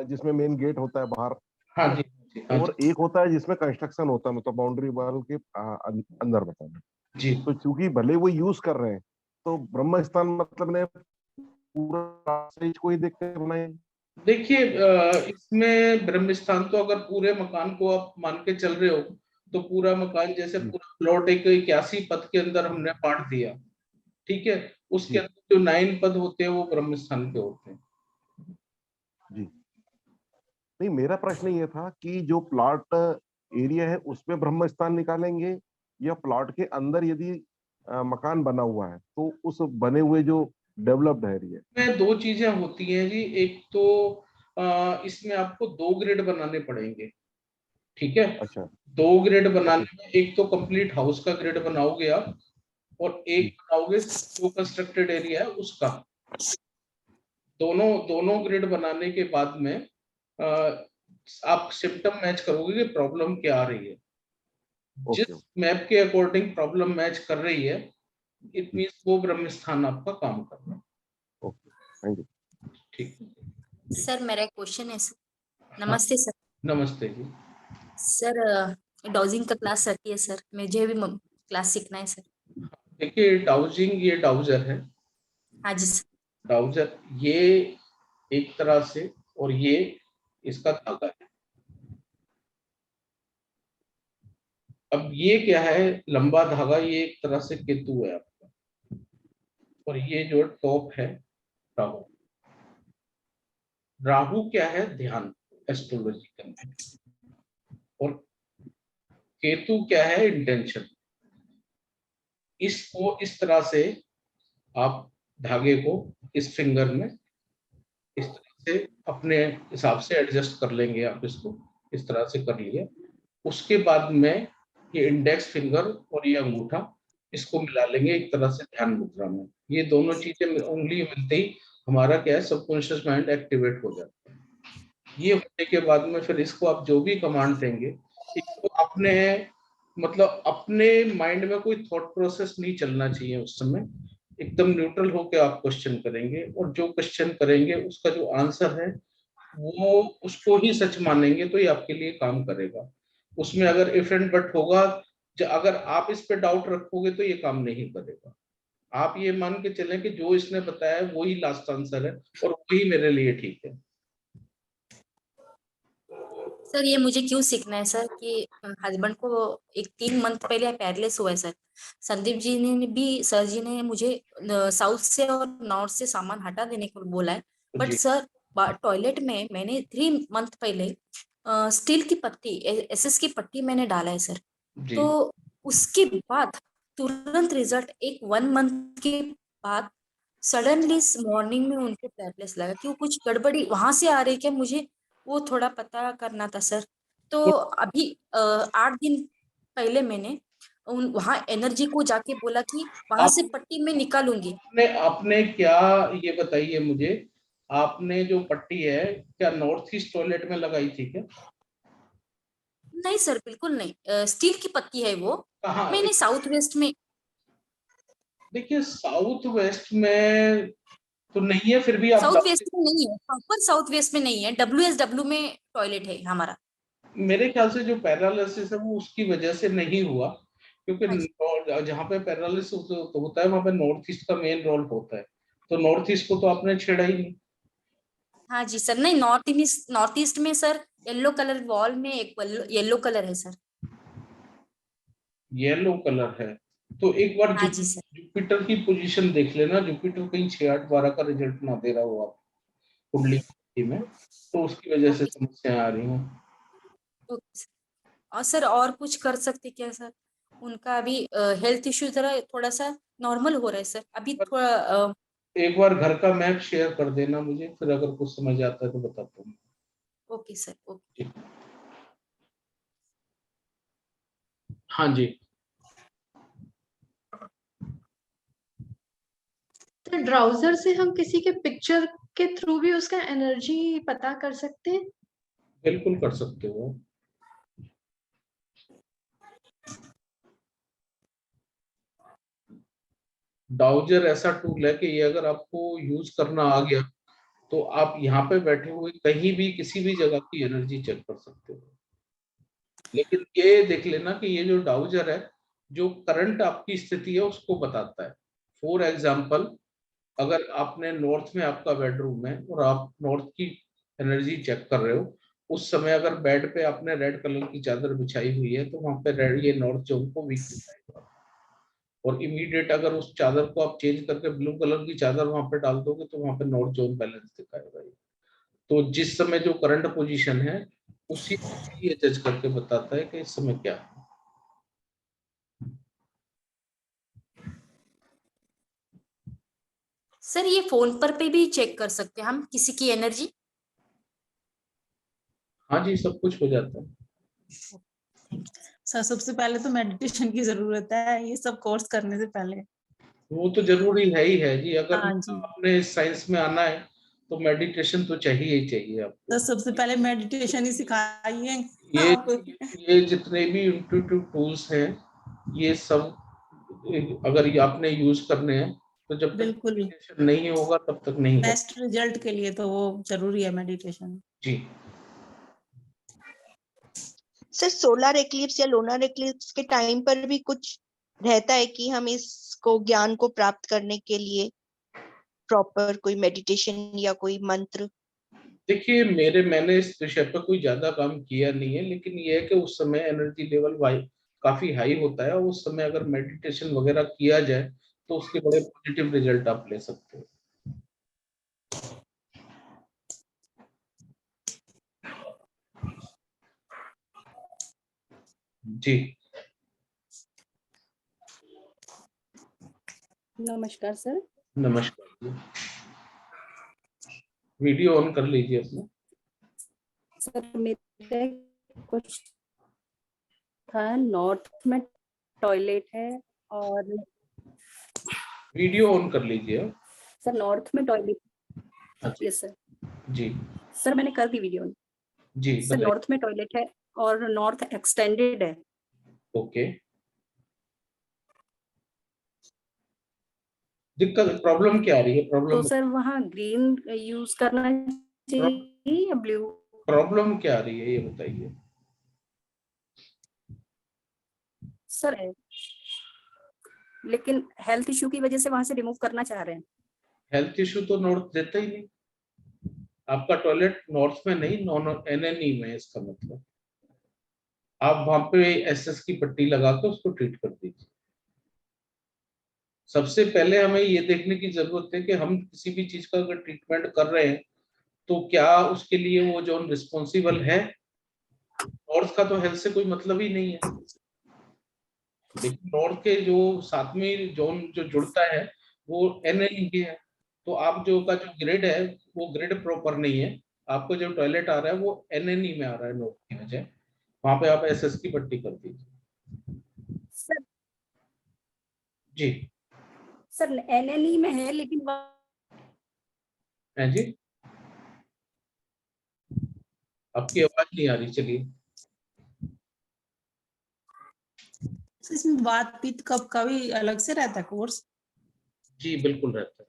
जिसमें मेन गेट होता है बाहर। हाँ जी, हाँ और एक होता है जिसमें कंस्ट्रक्शन होता है, मतलब बाउंड्री वॉल के अंदर बताना जी। तो चूंकि भले वो यूज कर रहे हैं तो ब्रह्मस्थान मतलब ने पूरा साइज को ही देख के बनाए। देखिए, इसमें ब्रह्मस्थान तो अगर पूरे मकान को आप मान के चल रहे हो तो पूरा मकान जैसे पूरा प्लॉट एक 81 पद के अंदर हमने बांट दिया, ठीक है। उसके अंदर जो 9 पद होते हैं वो ब्रह्मस्थान के होते हैं। जी नहीं, मेरा प्रश्न ये था कि जो प्लॉट एरिया है उसमें ब्रह्मस्थान निकालेंगे या प्लॉट के अंदर यदि मकान बना हुआ है तो उस बने हुए जो डेवलप्ड एरिया में 2 चीजें होती हैं जी। एक तो इसमें आपको 2 ग्रेड बनाने पड़ेंगे, ठीक है। अच्छा। 2 ग्रेड बनाने में एक तो कंप्लीट हाउस का ग्रेड बनाओगे आप, और एक बनाओगे जो कंस्ट्रक्टेड एरिया है उसका। दोनों ग्रेड बनाने के बाद में आप सिम्टम मैच करोगे कि प्रॉब्लम क्या आ रही है। जिस मैप के अकॉर्डिंग प्रॉब्लम मैच कर रही है, इट मींस वो ब्रह्मस्थान आपका काम कर रहा है। Okay, thank you. ठीक। सर मेरा एक क्वेश्चन है सर। नमस्ते सर। नमस्ते जी। सर डाउजिंग का क्लास रहती है सर, मुझे भी क्लास सीखना है सर। देखिए, डाउजिंग ये डाउजर है। हाँ जी सर। डाउजर ये एक तरह से, और ये इसका धागा है। अब ये क्या है, लंबा धागा, ये एक तरह से केतु है आपका, और ये जो टॉप है राहु। राहु क्या है, ध्यान, एस्ट्रोलॉजी करने, और केतु क्या है, इंटेंशन। इसको इस तरह से आप धागे को इस फिंगर में इस तरह से अपने हिसाब से एडजस्ट कर लेंगे। आप इसको इस तरह से कर लिया, उसके बाद में ये इंडेक्स फिंगर और ये अंगूठा इसको मिला लेंगे एक तरह से ध्यान मुद्रा में। ये दोनों चीजें उंगली मिलते ही हमारा क्या है, सबकॉन्शियस माइंड एक्टिवेट हो जाता है। ये होने के बाद में फिर इसको आप जो भी कमांड देंगे, इसको अपने मतलब अपने माइंड में कोई थॉट प्रोसेस नहीं चलना चाहिए उस समय। एकदम न्यूट्रल होकर आप क्वेश्चन करेंगे, और जो क्वेश्चन करेंगे उसका जो आंसर है वो उसको ही सच मानेंगे, तो ये आपके लिए काम करेगा। उसमें अगर इफ एंड बट होगा, अगर आप इस पे डाउट रखोगे तो ये काम नहीं करेगा। आप ये मान के चलें कि जो इसने बताया है वही लास्ट आंसर है, और वही मेरे लिए ठीक है। सर ये मुझे क्यों सीखना है सर कि हस्बैंड को एक 3 मंथ पहले पैरलेस हुआ है सर। संदीप जी ने भी, सर जी ने मुझे साउथ से और नॉर्थ से सामान हटा देने को बोला है, बट सर टॉयलेट में मैंने 3 मंथ पहले स्टील की पट्टी, एसएस की पट्टी मैंने डाला है सर। तो उसके बाद तुरंत रिजल्ट, एक 1 मंथ के बाद सडनली मॉर्निंग में उनको पैरलेस लगा। क्यों, कुछ गड़बड़ी वहां से आ रही क्या, मुझे वो थोड़ा पता करना था सर। तो अभी 8 दिन पहले मैंने वहां एनर्जी को जाके बोला कि वहां से पट्टी में निकालूंगी। आपने क्या, ये बताइए मुझे, आपने जो पट्टी है क्या नॉर्थ ईस्ट टॉयलेट में लगाई थी क्या? नहीं सर, बिल्कुल नहीं। स्टील की पट्टी है वो। मैंने साउथ वेस्ट में। देखिए, साउथ वेस्ट में तो नहीं है, फिर भी आप साउथ वेस्ट में नहीं है, प्रॉपर साउथ वेस्ट में नहीं है, WSW में टॉयलेट है हमारा। मेरे ख्याल से जो पैरालिसिस है वो उसकी वजह से नहीं हुआ, क्योंकि जहाँ पे पैरालिसिस होता है वहां पे नॉर्थ ईस्ट का मेन रोल होता है, तो नॉर्थ ईस्ट को तो आपने छेड़ा ही नहीं। हाँ जी सर। नहीं, नॉर्थ ईस्ट में सर येलो कलर वॉल में एक येलो कलर है सर। येलो कलर है तो एक बार जुपिटर की पोजीशन देख लेना। जुपिटर कहीं 6, 8, 12 का रिजल्ट ना दे रहा हो आप कुंडली में, तो उसकी वजह से समस्या आ रही है। Okay sir. और सर और कुछ कर सकते क्या सर? उनका अभी हेल्थ इश्यू जरा थोड़ा सा नॉर्मल हो रहा है सर, अभी थोड़ा एक बार घर का मैप शेयर कर देना मुझे, फिर अगर कुछ समझ आता है तो बताता हूँ। Okay sir, okay. हाँ जी। तो ब्राउजर से हम किसी के पिक्चर के थ्रू भी उसका एनर्जी पता कर सकते हैं? बिल्कुल कर सकते हो। डाउजर ऐसा टूल है कि ये अगर आपको यूज करना आ गया तो आप यहाँ पे बैठे हुए कहीं भी किसी भी जगह की एनर्जी चेक कर सकते हो। लेकिन ये देख लेना कि ये जो डाउजर है, जो करंट आपकी स्थिति है उसको बताता है। फॉर एग्जाम्पल, अगर आपने नॉर्थ में आपका बेडरूम है और आप नॉर्थ की एनर्जी चेक कर रहे हो, उस समय अगर बेड पे आपने रेड कलर की चादर बिछाई हुई है तो वहां पे रेड, ये नॉर्थ जोन को वीक दिखाएगा। और इमीडिएट अगर उस चादर को आप चेंज करके ब्लू कलर की चादर वहां पे डाल दोगे तो वहां पे नॉर्थ जोन बैलेंस दिखाएगा। तो जिस समय जो करंट पोजीशन है उसी ये जज करके बताता है कि इस समय क्या है। सर ये फोन पर पे भी चेक कर सकते हैं हम किसी की एनर्जी? हाँ जी, सब कुछ हो जाता है। सर सबसे पहले तो मेडिटेशन की जरूरत है, ये सब कोर्स करने से पहले। वो तो जरूरी है ही है जी, अगर हाँ जी। आपने इस साइंस में आना है तो मेडिटेशन तो चाहिए ही चाहिए आपको। तो सबसे पहले मेडिटेशन ही सिखाइए ये जितने भी इंट्यूटिव टूल्स हैं, ये सब अगर ये आपने यूज करने हैं तो जब तक बिल्कुल मेडिटेशन नहीं होगा तब तक नहीं होगा। बेस्ट रिजल्ट के लिए तो वो जरूरी है मेडिटेशन जी। सर सोलर एक्लिप्स या लोनर एक्लिप्स के टाइम पर भी कुछ रहता है कि हम इसको ज्ञान को प्राप्त करने के लिए प्रॉपर कोई मेडिटेशन या कोई मंत्र? देखिए, मैंने इस विषय पर कोई ज्यादा काम किया नहीं है, लेकिन ये है कि उस समय एनर्जी लेवल काफी हाई होता है और उस समय अगर मेडिटेशन वगैरह किया जाए तो उसके बड़े पॉजिटिव रिजल्ट आप ले सकते हो। जी नमस्कार सर। नमस्कार जी। वीडियो ऑन कर लीजिए अपना। सर मेरा कुछ था, नॉर्थ में टॉयलेट है और वीडियो ऑन कर लीजिए। सर नॉर्थ में टॉयलेट। Yes sir. जी सर मैंने कर दी वीडियो ऑन। जी सर नॉर्थ में टॉयलेट है और नॉर्थ एक्सटेंडेड है। ओके, दिक्कत प्रॉब्लम क्या आ रही है? तो प्रॉब्लम सर वहाँ ग्रीन यूज करना चाहिए या ब्लू? प्रॉब्लम क्या आ रही है ये बताइए। सर लेकिन हेल्थ इश्यू की वजह से वहां से रिमूव करना चाह रहे हैं। हेल्थ इश्यू तो नॉर्थ देता ही नहीं। आपका टॉयलेट नॉर्थ में नहीं, नॉन एनएनई में है, इसका मतलब आप वहां पे एसएस की पट्टी लगा के उसको ट्रीट कर दीजिए। सबसे पहले हमें ये देखने की जरूरत है कि हम किसी भी चीज का अगर ट्रीटमेंट कर रहे हैं तो क्या उसके लिए वो जोन रिस्पॉन्सिबल है। नॉर्थ का तो हेल्थ से कोई मतलब ही नहीं है, लेकिन नॉर्थ के जो साथ में जोन जो जुड़ता है वो एनएनई के है। तो आप जो का जो ग्रिड है वो ग्रिड प्रॉपर नहीं है। आपको जो टॉयलेट आ रहा है वो एनएनई में आ रहा है नॉर्थ की वजह। वहां पे आप एसएस की पट्टी कर दीजिए। सर जी सर एनएनई में है लेकिन है जी, आपकी आवाज नहीं आ रही। चलिए, इसमें बात पीत कब का भी अलग से रहता है कोर्स? जी बिल्कुल रहता है।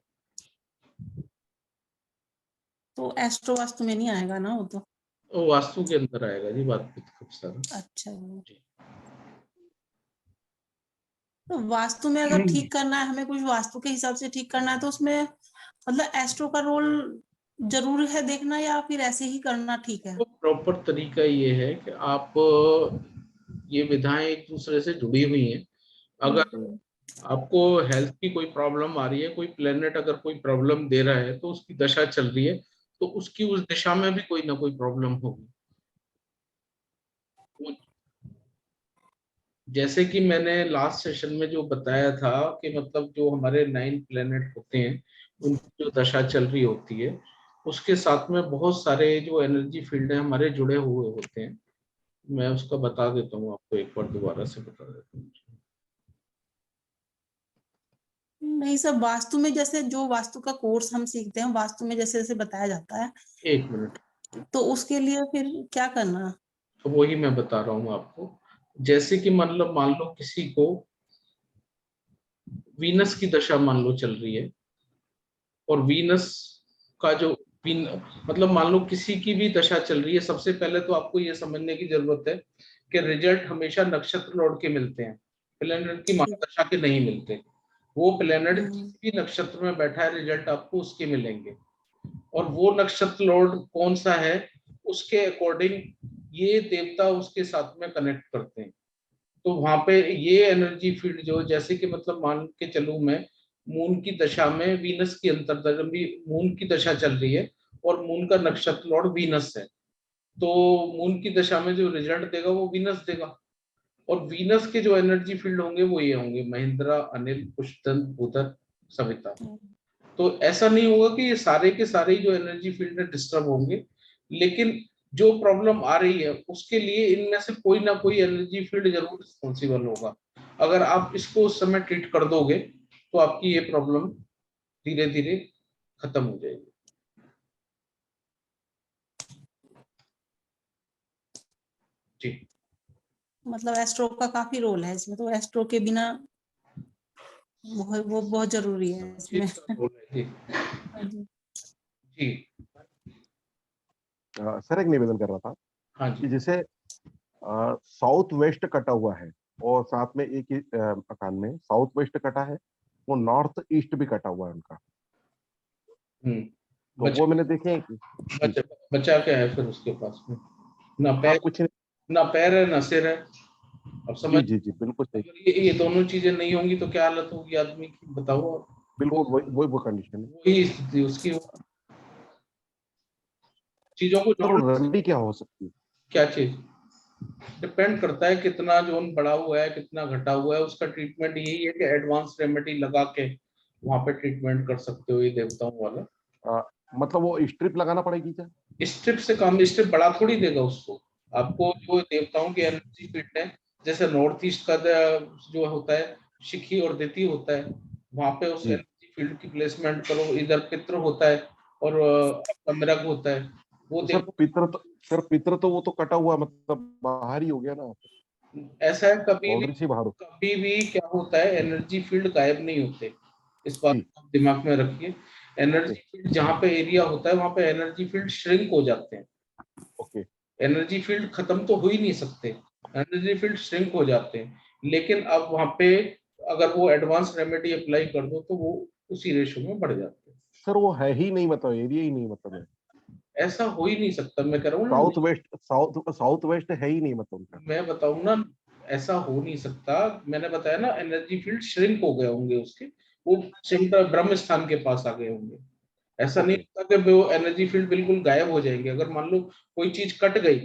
तो एस्ट्रो वास्तु में नहीं आएगा ना वो? तो वो वास्तु के अंदर आएगा जी, बात पीत खूब सारा। अच्छा तो वास्तु में अगर ठीक करना है हमें, कुछ वास्तु के हिसाब से ठीक करना है, तो उसमें मतलब एस्ट्रो का रोल जरूर है देखना या फिर ऐसे ही करना ठीक है? तो प्रॉपर तरीका ये है कि आप ये विधाएं एक दूसरे से जुड़ी हुई हैं। अगर आपको हेल्थ की कोई प्रॉब्लम आ रही है, कोई प्लेनेट अगर कोई प्रॉब्लम दे रहा है तो उसकी दशा चल रही है, तो उसकी उस दिशा में भी कोई ना कोई प्रॉब्लम होगी। जैसे कि मैंने लास्ट सेशन में जो बताया था कि मतलब जो हमारे 9 प्लेनेट होते हैं उनकी जो दशा चल रही होती है उसके साथ में बहुत सारे जो एनर्जी फील्ड है हमारे जुड़े हुए होते हैं। मैं उसका बता देता हूँ आपको, एक बार दोबारा से बता देता हूँ। नहीं सर, वास्तु में जैसे जो वास्तु का कोर्स हम सीखते हैं, वास्तु में जैसे जैसे बताया जाता है, एक मिनट, तो उसके लिए फिर क्या करना? तो वही मैं बता रहा हूँ आपको। जैसे कि मान लो किसी को वीनस की दशा मान लो चल रही है, और वीनस का जो मतलब मान लो किसी की भी दशा चल रही है, सबसे पहले तो आपको ये समझने की जरूरत है कि रिजल्ट हमेशा नक्षत्र लॉर्ड के मिलते हैं, प्लेनेट की महादशा के नहीं मिलते। वो प्लेनेट किसी भी नक्षत्र में बैठा है, रिजल्ट आपको उसके मिलेंगे, और वो नक्षत्र लॉर्ड कौन सा है उसके अकॉर्डिंग ये देवता उसके साथ में कनेक्ट करते हैं। तो वहां पे ये एनर्जी फील्ड जो, जैसे कि मतलब मान के चलूं मैं मून की दशा में वीनस की अंतर्दशा, मून की दशा चल रही है और मून का नक्षत्र लॉर्ड वीनस है, तो मून की दशा में जो रिजल्ट देगा वो वीनस देगा। और वीनस के जो एनर्जी फील्ड होंगे वो ये होंगे, महेंद्रा, अनिल, पुष्टन, बुधन, सविता। तो ऐसा नहीं होगा कि ये सारे के सारे जो एनर्जी फील्ड है डिस्टर्ब होंगे, लेकिन जो प्रॉब्लम आ रही है उसके लिए इनमें से कोई ना कोई एनर्जी फील्ड जरूर रिस्पॉन्सिबल होगा। अगर आप इसको उस समय ट्रीट कर दोगे तो आपकी ये प्रॉब्लम धीरे धीरे खत्म हो जाएगी। जी, मतलब एस्ट्रो का काफी रोल है इसमें, तो एस्ट्रो के बिना वो बहुत जरूरी है इसमें। जी जी सर एक निवेदन कर रहा था। हाँ जी। कि जैसे साउथ वेस्ट कटा हुआ है और साथ में एक ही मकान में साउथ वेस्ट कटा है, वो नॉर्थ ईस्ट भी कटा हुआ है उनका, तो वो मैंने देखे हैं कि बचा क्या है फिर उसके पास में, ना पैर, कुछ ना पैर है ना सिर है। अब समझ, जी बिल्कुल सही, ये दोनों चीजें नहीं होंगी तो क्या हालत होगी आदमी की, बताओ। बिल्कुल वही वो कंडीशन है, वही स्थिति उसकी। चीजों को रेमेडी क्या हो सकती है? क्या चीज डिपेंड करता है कितना जोन बढ़ा हुआ है कितना घटा हुआ है, उसका ट्रीटमेंट यही है कि एडवांस रेमेडी लगा के वहां पे ट्रीटमेंट कर सकते हो ये देवताओं वाला। मतलब वो स्ट्रिप लगाना पड़ेगी क्या? स्ट्रिप से काम, स्ट्रिप बड़ा थोड़ी देगा उसको। आपको जो देवताओं की एनर्जी फील्ड है, जैसे नॉर्थ ईस्ट का जो होता है शिखी और दिति होता है, वहां पे उस एनर्जी फील्ड की प्लेसमेंट करो। इधर पितृ होता है और मृग होता है, वो सर पितर तो वो तो कटा हुआ, मतलब बाहर ही हो गया ना। ऐसा है बाउंड्री से बाहर कभी भी क्या होता है, एनर्जी फील्ड गायब नहीं होते, इस बात को आप दिमाग में रखिए। एनर्जी फील्ड जहाँ पे एरिया होता है वहां पे एनर्जी फील्ड श्रिंक हो जाते हैं। ओके, एनर्जी फील्ड खत्म तो हो ही नहीं सकते, एनर्जी फील्ड श्रिंक हो जाते हैं, लेकिन अब वहां पे अगर वो एडवांस रेमेडी अप्लाई कर दो तो वो उसी रेशो में बढ़ जाते हैं। सर वो है ही नहीं, मतलब एरिया ही नहीं, मतलब है ऐसा हो ही नहीं सकता, मैं कह रहा हूँ साउथ वेस्ट है ही नहीं, मतलब मैं बताऊं ना, ऐसा हो नहीं सकता। मैंने बताया ना एनर्जी फील्ड श्रिंक हो गए होंगे उसके, वो सेंटर ब्रह्म स्थान के पास आ गए होंगे। ऐसा नहीं होता कि वो एनर्जी फील्ड बिल्कुल गायब हो जाएंगे। अगर मान लो कोई चीज कट गई,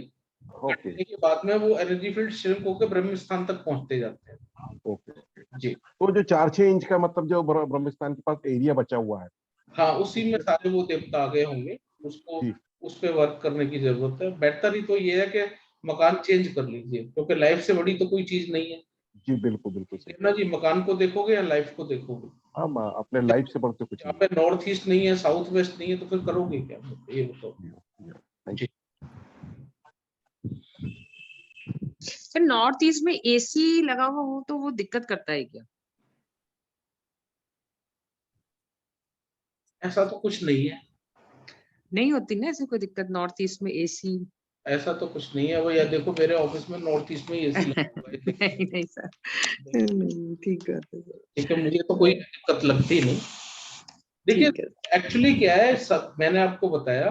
कटने के बाद में वो एनर्जी फील्ड श्रिंक होकर ब्रह्म स्थान तक पहुंचते जाते हैं। ओके जी, तो जो 4-6 इंच का मतलब जो ब्रह्मस्थान के पास एरिया बचा हुआ है, हाँ उसी में सारे वो देवता आ गए होंगे, उसको उस पे वर्क करने की जरूरत है। बेहतर ही तो ये है कि मकान चेंज कर लीजिए, क्योंकि लाइफ से बड़ी तो कोई चीज नहीं है। जी बिल्कुल सही ना जी, मकान को देखोगे या लाइफ को देखोगे? हाँ, अपने लाइफ से बढ़ते कुछ यहाँ पे नॉर्थ ईस्ट नहीं है, साउथ वेस्ट नहीं है, तो फिर करोगे क्या, ये बताओ। जी, फिर नॉर्थ ईस्ट में एसी लगा हुआ हो तो वो दिक्कत करता है क्या? ऐसा तो कुछ नहीं है, नहीं होती ना ऐसी कोई दिक्कत नॉर्थ ईस्ट में एसी? ऐसा तो कुछ नहीं है। वो या देखो मेरे ऑफिस में नॉर्थ ईस्ट में एसी लगा हुआ है। नहीं सर, ठीक है, ठीक है, मुझे तो कोई दिक्कत लगती नहीं। देखिए एक्चुअली क्या है, सब मैंने आपको बताया,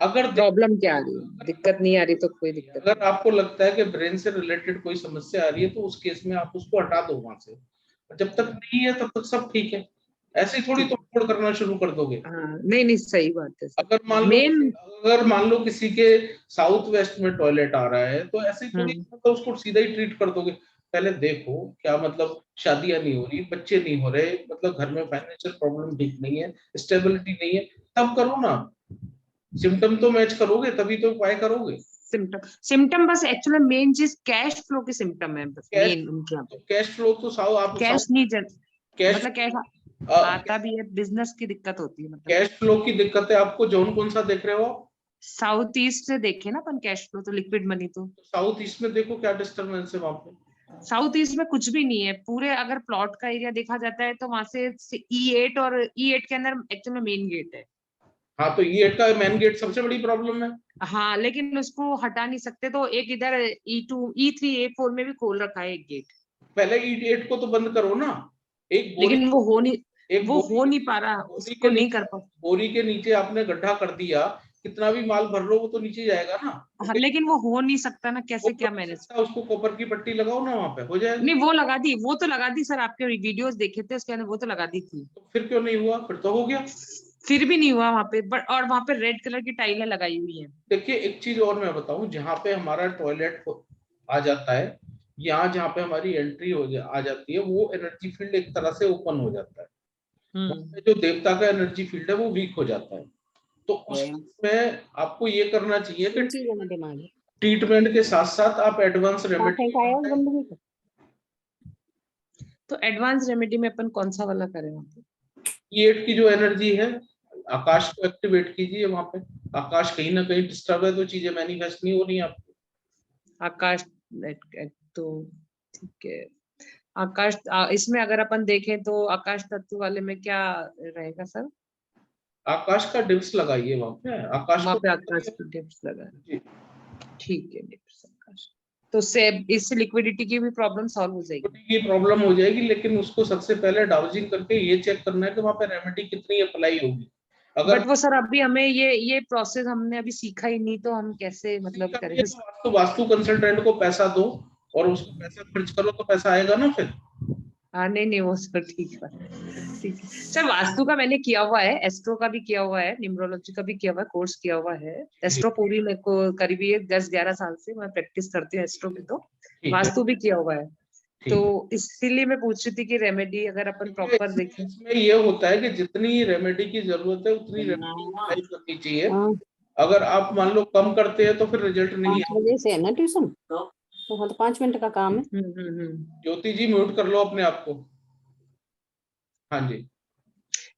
अगर प्रॉब्लम क्या आ रही है, दिक्कत नहीं आ रही तो कोई दिक्कत अगर आपको लगता है कि ब्रेन से रिलेटेड कोई समस्या आ रही है तो उस केस में आप उसको हटा दो वहां से। जब तक नहीं है तब तक सब ठीक है, ऐसे ही थोड़ी तोड़फोड़ करना शुरू कर दोगे। नहीं सही बात है सर। अगर मान लो किसी के साउथ वेस्ट में टॉयलेट आ रहा है तो ऐसे ही थोड़ी उसको सीधा ही ट्रीट कर दोगे। पहले देखो क्या मतलब शादियां नहीं हो रही, बच्चे नहीं हो रहे, मतलब घर में फाइनेंशियल प्रॉब्लम ठीक नहीं है, स्टेबिलिटी नहीं है, तब करो ना। सिम्टम तो मैच करोगे तभी तो उपाय करोगे। सिम्टम बस एक्चुअली मेन चीज कैश फ्लो के सिम्टम है मेन उनके यहाँ। कैश फ्लो तो साउ आप कैश नहीं कैश मतलब कैश आता भी है, बिजनेस की दिक्कत होती है मतलब। कैश फ्लो की दिक्कत है आपको, जोन कौन सा देख रहे हो? साउथ ईस्ट से देखे ना अपन कैश फ्लो, तो लिक्विड मनी तो साउथ ईस्ट में देखो क्या डिस्टर्बेंस है वहां पे। साउथ ईस्ट में कुछ भी नहीं है, पूरे अगर प्लॉट का एरिया देखा जाता है तो वहां से E8 और E8 के अंदर एक्चुअली मेन गेट है। हाँ तो E8 का मेन गेट सबसे बड़ी प्रॉब्लम है। हाँ लेकिन उसको हटा नहीं सकते, तो एक इधर E2 E3 E4 में भी खोल रखा है एक गेट। पहले E8 को तो बंद करो ना। एक लेकिन वो हो नहीं पा रहा, उसको नहीं कर पा। बोरी के नीचे आपने गड्ढा कर दिया, कितना भी माल भर लो वो तो नीचे जाएगा ना। हाँ लेकिन वो हो नहीं सकता ना, कैसे क्या मैनेज? उसको कॉपर की पट्टी लगाओ ना, वहां पे हो जाएगा। नहीं वो लगा दी, वो तो लगा दी सर, आपके वीडियोस देखे थे उसके अंदर, वो तो लगा दी थी। तो फिर क्यों नहीं हुआ? फिर तो हो गया। फिर भी नहीं हुआ वहां पे, बट और वहां पे रेड कलर की टाइलें लगाई हुई है। देखिए एक चीज और मैं बताऊं, जहाँ पे हमारा टॉयलेट आ जाता है, यहाँ जहाँ पे हमारी एंट्री आ जाती है, वो एनर्जी फील्ड एक तरह से ओपन हो जाता है। जो देवता का एनर्जी फील्ड है वो वीक हो जाता है। तो उसमें आपको ये करना चाहिए कि ट्रीटमेंट के साथ साथ आप एडवांस रेमेडी। तो एडवांस रेमेडी में अपन कौन सा वाला करें? E8 की जो एनर्जी है, आकाश को एक्टिवेट कीजिए। वहां पे आकाश कहीं ना कहीं डिस्टर्ब है तो चीजें मैनिफेस्ट नहीं हो रही आपको। आकाश तो ठीक है। आकाश इसमें अगर अपन देखें तो आकाश तत्व वाले में क्या रहेगा सर? आकाश का डिप्स लगाइए वहां पे। आकाश की डिप्स लगाए, ठीक है डिप्स आकाश। तो इससे लिक्विडिटी की भी प्रॉब्लम सॉल्व हो जाएगी। की प्रॉब्लम हो जाएगी, लेकिन उसको सबसे पहले डाउजिंग करके ये चेक करना है कि वहां पे रेमेडी कितनी अप्लाई होगी। अगर बट वो सर अभी हमें ये प्रोसेस हमने अभी सीखा ही नहीं, तो हम कैसे मतलब करें? तो वास्तु कंसल्टेंट को पैसा दो और उसको पैसा खर्च करो तो पैसा आएगा ना फिर। हाँ नहीं वो सर ठीक है सर। वास्तु का मैंने किया हुआ है, एस्ट्रो का भी किया हुआ है, न्यूमरोलॉजी का भी किया हुआ है, कोर्स किया हुआ है। एस्ट्रो पूरी मेरे को करीबी 10-11 साल से मैं प्रैक्टिस करती हूँ एस्ट्रो में, तो वास्तु भी किया हुआ है। तो इसीलिए मैं पूछ रही थी कि रेमेडी अगर अपन प्रॉपर देखें। इसमें ये होता है कि जितनी रेमेडी की जरूरत है उतनी रेमेडी अप्लाई करनी चाहिए। अगर आप मान लो कम करते हैं तो फिर रिजल्ट नहीं आता। 5 बजे से है ना ट्यूशन, तो 5 मिनट का काम है। ज्योति जी म्यूट कर लो अपने आप को। हाँ जी।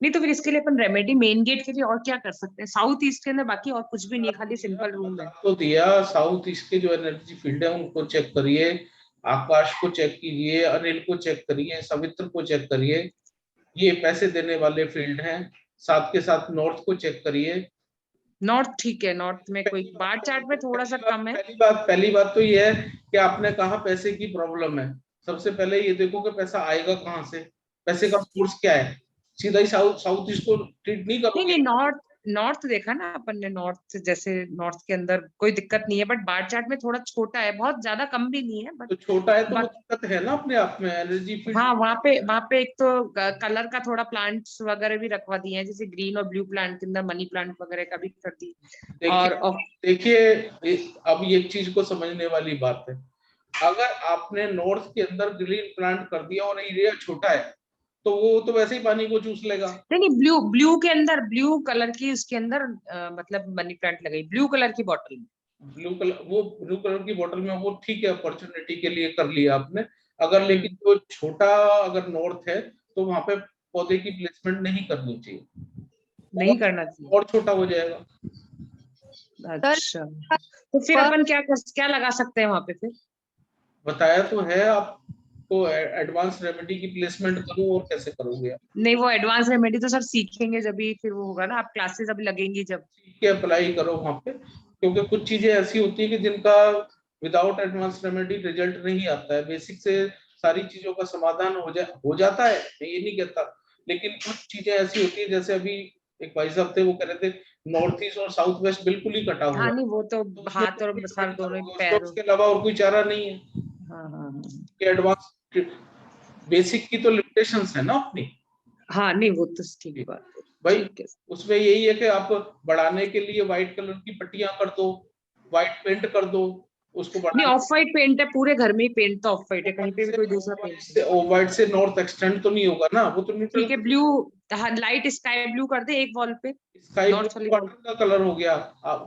नहीं तो फिर इसके लिए अपन रेमेडी मेन गेट के लिए और क्या कर सकते हैं? साउथ ईस्ट के अंदर बाकी और कुछ भी नहीं, खाली सिंपल रूम है तो दिया। साउथ ईस्ट के जो एनर्जी फील्ड है उनको चेक करिए, आकाश को चेक कीजिए, अनिल को चेक करिए, सवित्र को चेक करिए, ये पैसे देने वाले फील्ड हैं। साथ के साथ नॉर्थ को चेक करिए। नॉर्थ ठीक है, नॉर्थ में कोई बार चार्ट में थोड़ा सा कम है। पहली बात तो ये है कि आपने कहा पैसे की प्रॉब्लम है। सबसे पहले ये देखो कि पैसा आएगा कहाँ से, पैसे का सोर्स क्या है। सीधा ही साउथ ईस्ट को ट्रीट नहीं करोगे। नहीं नॉर्थ देखा ना अपन ने, नॉर्थ जैसे नॉर्थ के अंदर कोई दिक्कत नहीं है, बट बार चार्ट में थोड़ा छोटा है, बहुत ज्यादा कम भी नहीं है, बट तो छोटा है तो दिक्कत है ना अपने आप में एनर्जी फील्ड। हाँ वहाँ पे एक तो कलर का थोड़ा प्लांट्स वगैरह भी रखवा दिए हैं, जैसे ग्रीन और ब्लू प्लांट के अंदर मनी प्लांट वगैरह का भी कर दी। और देखिए अब ये चीज को समझने वाली बात है, अगर आपने नॉर्थ के अंदर ग्रीन प्लांट कर दिया और एरिया छोटा है तो वो तो वैसे ही पानी को चूस लेगा। नहीं ब्लू के अंदर ब्लू कलर की उसके अंदर मतलब मनी प्लांट लगाई ब्लू कलर की बॉटल में। ब्लू कलर की बोतल में वो ठीक है, अपॉर्चुनिटी के लिए कर लिया आपने। अगर लेकिन जो छोटा अगर नॉर्थ है तो वहां पे पौधे की प्लेसमेंट नहीं करनी चाहिए, नहीं करना चाहिए, और छोटा हो जाएगा। अच्छा तो फिर अपन क्या लगा सकते हैं वहां पे? फिर बताया तो है आपको, एडवांस रेमेडी की प्लेसमेंट करो, और कैसे करोगे आप? नहीं वो एडवांस रेमेडी तो सर सीखेंगे जब भी फिर वो होगा ना, आप क्लासेस अभी लगेंगी जब। ठीक है अप्लाई करो वहां पे, क्योंकि कुछ चीजें ऐसी होती है कि जिनका विदाउट एडवांस रेमेडी रिजल्ट नहीं आता है। बेसिक से सारी चीजों का समाधान हो जाता है, मैं ये नहीं कहता, लेकिन कुछ चीजें ऐसी होती है, जैसे अभी एक भाई साहब थे वो कह रहे थे नॉर्थ ईस्ट और साउथ वेस्ट बिल्कुल ही कटा हुआ। हाँ नहीं वो तो हाथ और सर दोनों पैर, उसके अलावा और कोई चारा नहीं है। हाँ एडवांस बेसिक की तो लिमिटेशंस है ना अपनी। हाँ नहीं वो तो ठीक बात है भाई, उसमें यही है कि आप बढ़ाने के लिए व्हाइट कलर की पट्टियां कर दो, व्हाइट पेंट कर दो, उसको नहीं, बढ़ा, ऑफ वाइट पेंट है, पूरे घर में ही पेंट तो ऑफ वाइट है, कहीं पे भी कोई दूसरा पेंट। व्हाइट से नॉर्थ एक्सटेंड तो नहीं होगा ना, वो तो न्यूट्रल। ठीक है, ब्लू, लाइट स्काई ब्लू कर दे एक वॉल पे, स्काई नॉर्थ ब्लू वाली वाटर वॉल। का कलर हो गया।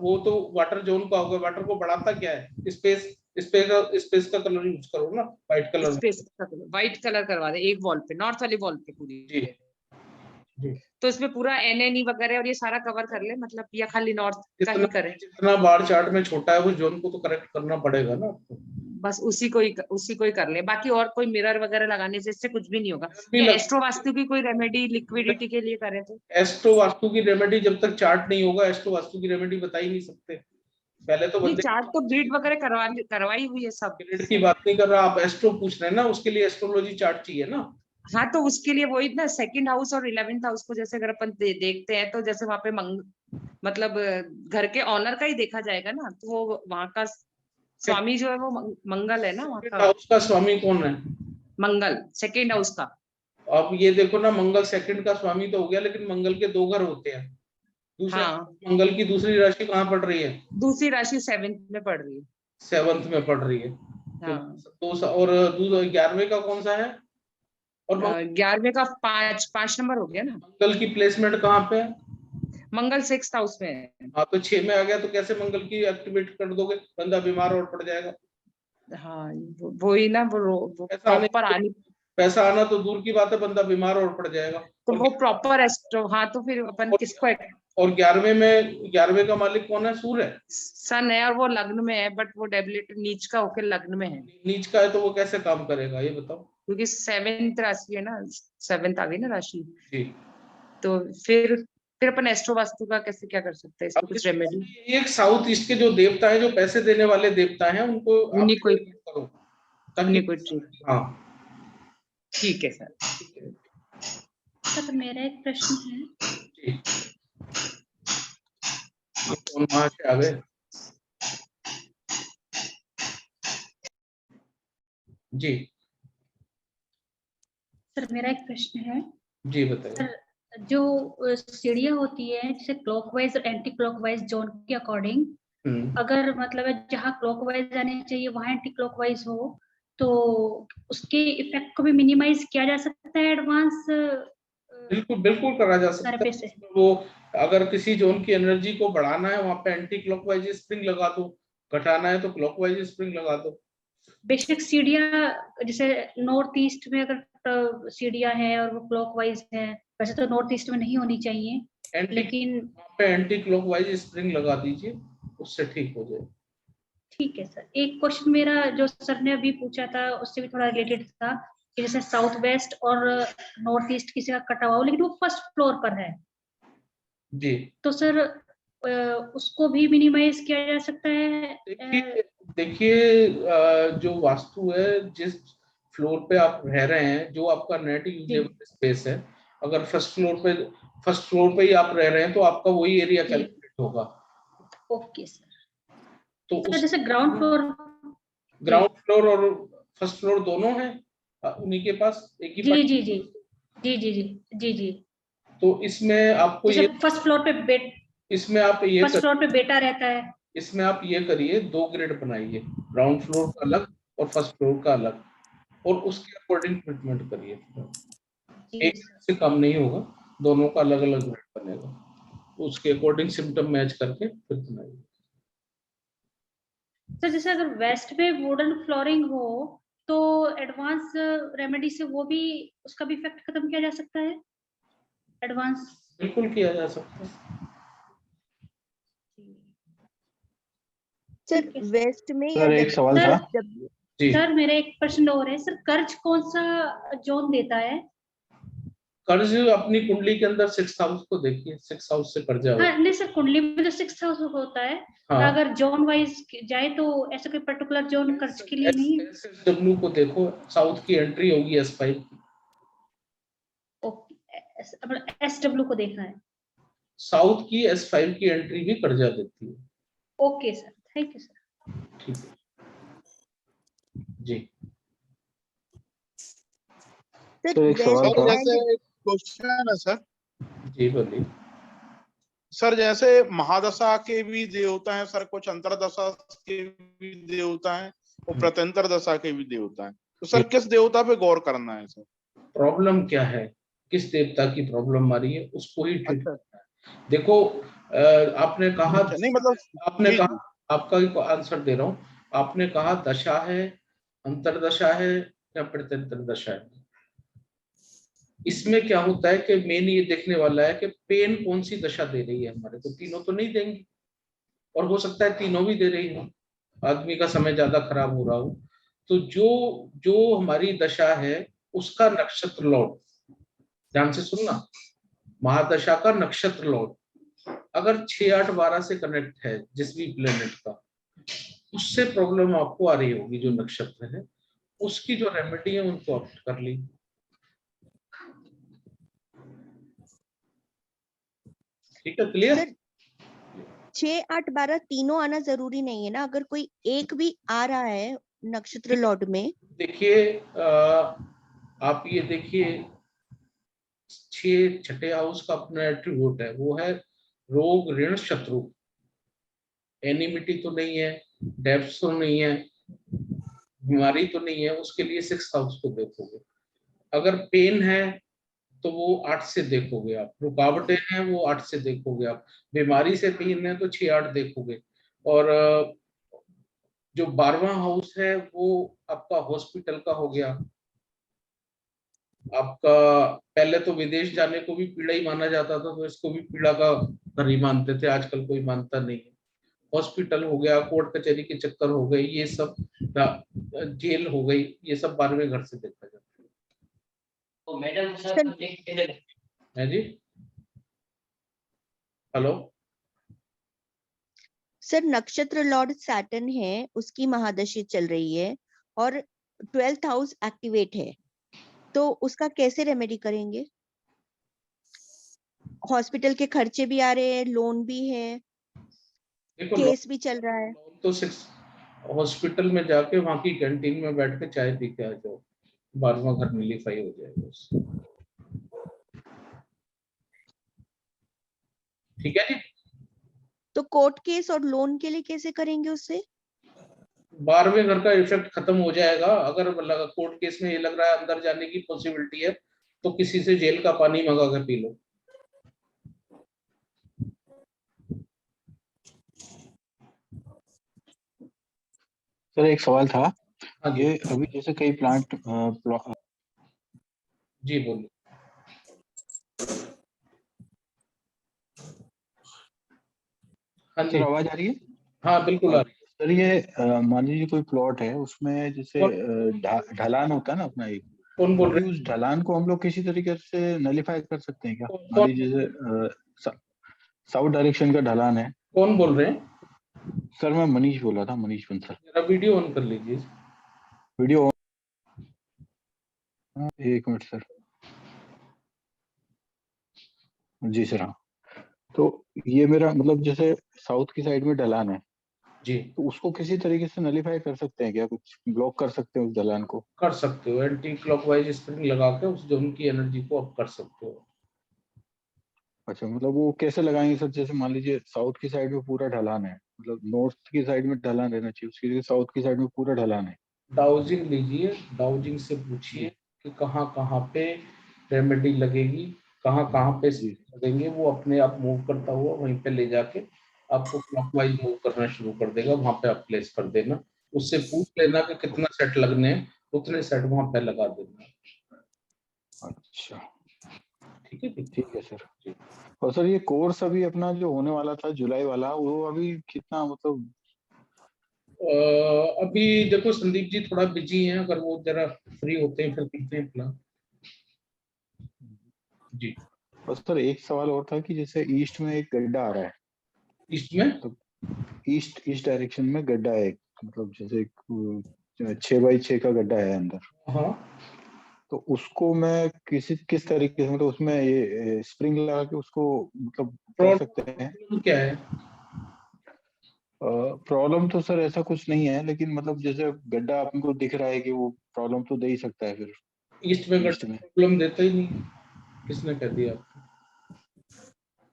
वो तो वाटर जोन का होगा, वाटर को बढ़ाता क्या है, स्पेस, स्पेस का कलर यूज करो ना, व्हाइट कलर। स्पेस का कलर व्हाइट कलर करवा दे एक वॉल पे, नॉर्थ वाली वॉल पे पूरी। जी जी। तो इसमें पूरा NNE वगैरह और ये सारा कवर कर ले मतलब, या खाली नॉर्थ का ही करे? जितना बार चार्ट में छोटा है वो जोन को तो करेक्ट करना पड़ेगा ना आपको। बस उसी को ही कर ले, बाकी और कोई मिरर वगैरह लगाने से इससे कुछ भी नहीं होगा। भी या लग- एस्ट्रो वास्तु की कोई रेमेडी लिक्विडिटी के लिए करें तो? एस्ट्रो वास्तु की रेमेडी जब तक चार्ट नहीं होगा, एस्ट्रो वास्तु की रेमेडी बता ही नहीं सकते। पहले तो नहीं, बंदे चार्ट तो ग्रिड वगैरह करवाई हुई है सब। ग्रिड की बात नहीं कर रहा, आप एस्ट्रो पूछ रहे हैं ना, उसके लिए एस्ट्रोलॉजी चार्ट चाहिए ना। हाँ, तो उसके लिए वही ना, सेकंड हाउस और 11th हाउस को जैसे अगर अपन देखते हैं तो जैसे वहां पे मतलब घर के ऑनर का ही देखा जाएगा ना, तो वो वहां का स्वामी जो है वो मंगल है ना वहां का। हाउस का स्वामी कौन है? मंगल सेकंड हाउस का। अब ये देखो ना, मंगल सेकंड का स्वामी तो हो गया, लेकिन मंगल के 2 घर होते हैं। दूसरा, हाँ, मंगल की दूसरी राशि कहाँ पड़ रही है? दूसरी राशि 7th में पड़ रही है। 7th में पड़ रही है। हाँ, तो और 11वें का कौन सा है? और 11वें का 5 नंबर हो गया ना। मंगल की प्लेसमेंट कहाँ पे है? मंगल 6th हाउस में है। हाँ, तो 6 में आ गया, तो कैसे मंगल की एक्टिवेट कर दोगे? बंदा बीमार और पड़ जाएगा। हाँ, वही ना, वो प्रॉपर आनी। पैसा आना तो दूर की बात है, बंदा बीमार और पड़ जाएगा। तो वो प्रॉपर एस्ट्रो। हाँ, तो फिर अपन किसको? और 11वें का मालिक कौन है? सूर्य है। सन है, और वो लग्न में है, बट वो डेबिलिट नीच का होकर लग्न में है। नीच का है तो वो कैसे काम करेगा ये बताओ? क्योंकि 7th राशि है ना, 7th आ गई ना राशि। जी। तो फिर अपन एस्ट्रो वास्तु का कैसे क्या कर सकते हैं, इसको कुछ रेमेडी? एक साउथ ईस्ट के जो देवता है, जो पैसे देने वाले देवता हैं, उनको उन्हीं को करो उन्हीं को ट्रीट। हाँ, ठीक है सर। सर मेरा एक प्रश्न है। जी। कौन वहां से आ गए? जी सर मेरा एक प्रश्न है। जी बताइए। सर, जो सीढ़ियाँ होती है जैसे क्लॉकवाइज और एंटी क्लॉकवाइज जोन के अकॉर्डिंग, अगर मतलब जहाँ क्लॉकवाइज आने चाहिए वहां एंटी क्लॉकवाइज हो, तो उसके इफेक्ट को भी मिनिमाइज किया जा सकता है एडवांस? बिल्कुल बिल्कुल करा जा सकता है। वो अगर किसी जोन की एनर्जी को बढ़ाना है, वहां पे एंटी क्लॉकवाइज स्प्रिंग लगा दो, घटाना है तो क्लॉकवाइज स्प्रिंग लगा दो। बेशक सीढ़ियाँ जैसे नॉर्थ ईस्ट में अगर सीढ़ियाँ हैं और वो क्लॉकवाइज है, वैसे तो नॉर्थ ईस्ट में नहीं होनी चाहिए, लेकिन वहां पे एंटी क्लॉकवाइज स्प्रिंग लगा दीजिए, उससे ठीक हो जाए। ठीक है सर। एक क्वेश्चन मेरा जो सर ने अभी पूछा था उससे भी थोड़ा रिलेटेड था, कि जैसे साउथ वेस्ट और नॉर्थ ईस्ट किसी का कटा हुआ हो लेकिन वो फर्स्ट फ्लोर पर है, जी, तो सर उसको भी मिनिमाइज किया जा सकता है? देखिए जो वास्तु है, जिस फ्लोर पे आप रह रहे हैं, जो आपका नेट यूजेबल स्पेस है, अगर फर्स्ट फ्लोर पे ही आप रह रहे हैं तो आपका वही एरिया कैलकुलेट होगा। Okay sir. तो जैसे ग्राउंड फ्लोर और फर्स्ट फ्लोर दोनों हैं उन्हीं के पास एक ही जी जी जी जी जी जी जी जी। तो इसमें आपको ये फर्स्ट फ्लोर पे इसमें आप ये फर्स्ट फ्लोर पे बेटा रहता है, इसमें आप ये करिए, 2 ग्रेड बनाइए, ग्राउंड फ्लोर का अलग और फर्स्ट फ्लोर का अलग, और उसके अकॉर्डिंग ट्रीटमेंट करिए। एक से कम नहीं होगा, दोनों का अलग अलग ग्रेड बनेगा, उसके अकॉर्डिंग सिम्टम मैच करके फिर बनाइए। सर जैसे अगर वेस्ट में वुडन फ्लोरिंग हो तो एडवांस रेमेडी से वो भी उसका भी इफेक्ट खत्म किया जा सकता है? एडवांस बिल्कुल किया जा सकता है। सर वेस्ट में सर एक सवाल था। सर मेरा एक प्रश्न और है सर, कर्ज कौन सा जोन देता है? कर्ज अपनी कुंडली के अंदर 6th हाउस को देखिए, 6th हाउस से कर्जा हाँ, नहीं सर कुंडली में तो 6th हाउस होता है। हाँ। अगर जोन वाइज जाए तो ऐसा कोई पर्टिकुलर जोन कर्ज के लिए नहीं है? SW को देखो, साउथ की एंट्री होगी S5 की। ओके, SW को देखना है। साउथ की S5 की एंट्री भी कर्जा देती है। Okay sir, thank you sir. ठीक है जी। सर एक सवाल था। जैसे क्वेश्चन है सर। जी बोलिए। सर जैसे महादशा के भी देवता हैं सर, कुछ अंतरदशा के भी देवता हैं और प्रत्यंतर दशा के भी देवता हैं, तो सर किस देवता पे गौर करना है सर? प्रॉब्लम क्या है, किस देवता की प्रॉब्लम आ रही है, उसको ही ट्रीट करना है। देखो आपने कहा, नहीं मतलब आपने कहा, आपका आंसर दे रहा हूँ, आपने कहा दशा है, अंतरदशा है या प्रत्यंतर दशा है। इसमें क्या होता है कि मेन ये देखने वाला है कि पेन कौन सी दशा दे रही है हमारे, तो तीनों तो नहीं देंगी, और हो सकता है तीनों भी दे रही हो, आदमी का समय ज्यादा खराब हो रहा हो। तो जो जो हमारी दशा है उसका नक्षत्र लॉर्ड, ध्यान से सुनना, महादशा का नक्षत्र लॉर्ड अगर 6, 8, 12 से कनेक्ट है जिस भी प्लेनेट का, उससे प्रॉब्लम आपको आ रही होगी, जो नक्षत्र है उसकी जो रेमेडी है उनको आप कर ली। ठीक है, क्लियर? 6, 8, 12 तीनों आना जरूरी नहीं है ना, अगर कोई एक भी आ रहा है नक्षत्र लॉर्ड में। देखिए आप ये देखिए, 6 छठे हाउस का अपना एट्रीब्यूट है, वो है रोग, ऋण, शत्रु। एनिमिटी तो नहीं है, डेप्थ तो नहीं है, बीमारी तो नहीं है, उसके लिए 6th हाउस को देखोगे। अगर पेन है तो वो 8 से देखोगे आप, रुकावटें हैं वो 8 से देखोगे आप, बीमारी से पेन है तो 6, 8 देखोगे। और जो 12वां हाउस है वो आपका हॉस्पिटल का हो गया। आपका पहले तो विदेश जाने को भी पीड़ा ही माना जाता था, तो इसको भी पीड़ा का घर ही मानते थे, आजकल कोई मानता नहीं है। हॉस्पिटल हो गया, कोर्ट कचहरी के चक्कर हो गए, ये सब, जेल हो गई, ये सब 12वें घर से देखा जाता है। तो मैडम सर है जी, हेलो सर, नक्षत्र लॉर्ड सैटर्न है, उसकी महादशा चल रही है और 12th हाउस एक्टिवेट है, तो उसका कैसे रेमेडी करेंगे? हॉस्पिटल के खर्चे भी आ रहे हैं, लोन भी है, केस भी चल रहा है। तो 6 हॉस्पिटल में जाके वहां की कैंटीन में बैठ के चाय पी के आ जाओ, 12वां घर न्यूलीफाई हो जाएगा। ठीक है जी। तो कोर्ट केस और लोन के लिए कैसे करेंगे उससे? 12वें घर का इफेक्ट खत्म हो जाएगा। अगर कोर्ट केस में ये लग रहा है अंदर जाने की पॉसिबिलिटी है, तो किसी से जेल का पानी मंगा कर पी लो। सर एक सवाल था, ये अभी जैसे कई प्लांट जी बोलिए। सर आवाज आ रही है? हाँ बिल्कुल आ रही है। सर ये मान लीजिए कोई प्लॉट है, उसमें जैसे ढलान होता है ना अपना, एक कौन बोल रहे हैं? उस ढलान को हम लोग किसी तरीके से नलीफाई कर सकते हैं क्या? मान लीजिए जैसे साउथ डायरेक्शन का ढलान है। कौन बोल रहे हैं? सर मैं मनीष बोला था, मनीष बंसल। जरा वीडियो ऑन कर लीजिए। वीडियो ऑन, एक मिनट सर। जी सर हाँ। तो ये मेरा मतलब जैसे साउथ की साइड में ढलान है जी, तो उसको किसी तरीके से नलीफाई कर सकते हैं क्या? कुछ ब्लॉक कर सकते हैं उस ढलान को? कर सकते हो, एंटी क्लॉकवाइज स्प्रिंग लगा के उस जोन की एनर्जी को आप कर सकते हो। अच्छा, मतलब वो कैसे लगाएंगे सर? जैसे मान लीजिए साउथ की साइड में पूरा ढलान है, मतलब नॉर्थ की साइड में ढलान रहना चाहिए, उसकी जगह साउथ की साइड में पूरा ढलान है। डाउजिंग लीजिए, डाउजिंग से पूछिए कि कहाँ कहाँ पे रेमेडी लगेगी, कहाँ कहाँ पे लगेंगे, वो अपने आप मूव करता हुआ वहीं पे ले जाके आपको क्लॉकवाइज मूव करना शुरू कर देगा, वहां पे आप प्लेस कर देना। उससे पूछ लेना कि कितना सेट लगने हैं, उतने सेट वहां पे लगा देना। अच्छा ठीक है, ठीक है सर। और सर ये कोर्स अभी अपना जो होने वाला था जुलाई वाला, वो अभी कितना मतलब? अभी देखो संदीप जी थोड़ा बिजी हैं, अगर वो जरा फ्री होते हैं फिर करते हैं प्लान। जी। और सर एक सवाल और था कि जैसे ईस्ट में एक गड्ढा आ रहा है। ईस्ट में? तो ईस्ट डायरेक्शन में गड्ढा है, मतलब जैसे 6x6 का गड्ढा है अंदर। हाँ। तो उसको मैं किस तरीके से, मतलब उसमें ये स्प्रिंग लगा के उसको मतलब कर सकते हैं? क्या है प्रॉब्लम? तो सर ऐसा कुछ नहीं है, लेकिन मतलब जैसे गड्ढा आपको दिख रहा है कि वो प्रॉब्लम तो दे ही सकता है फिर। ईस्ट में प्रॉब्लम देता ही नहीं, किसने कह दिया?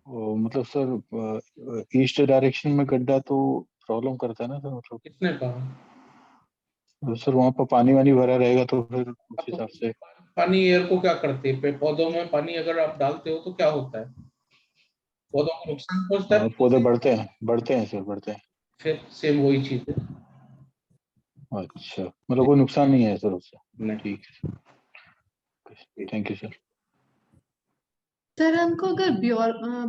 मतलब सर ईस्ट डायरेक्शन में गड्ढा तो प्रॉब्लम करता है ना सर, मतलब किसने कहा? तो सर वहां पर पानी वानी भरा रहेगा तो फिर उस हिसाब से। पानी एयर को क्या करते हैं? पौधों में पानी अगर आप डालते हो तो क्या होता है? पौधों को नुकसान पहुंचता है। पौधे बढ़ते हैं सर, बढ़ते हैं। फिर सेम वही चीज है। अच्छा, मतलब कोई नुकसान नहीं है सर उससे? नहीं। ठीक है, थैंक यू सर। सर हमको अगर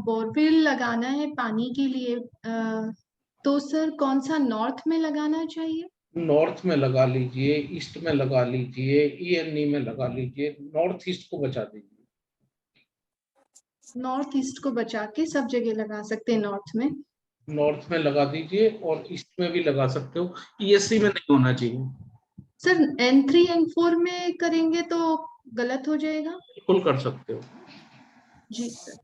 बोरवेल लगाना है पानी के लिए तो सर कौन सा नॉर्थ में लगाना चाहिए? नॉर्थ में लगा लीजिए, ईस्ट में लगा लीजिए, ईएनई में लगा लीजिए, नॉर्थ ईस्ट को बचा दीजिए। नॉर्थ ईस्ट को बचा के सब जगह लगा सकते हैं नॉर्थ में? नॉर्थ में लगा दीजिए और ईस्ट में भी लगा सकते हो, ईएससी में नहीं होना चाहिए। सर N3 N4 में करेंगे तो गलत हो जाएगा? बिल्कुल कर सकते हो। जी sir.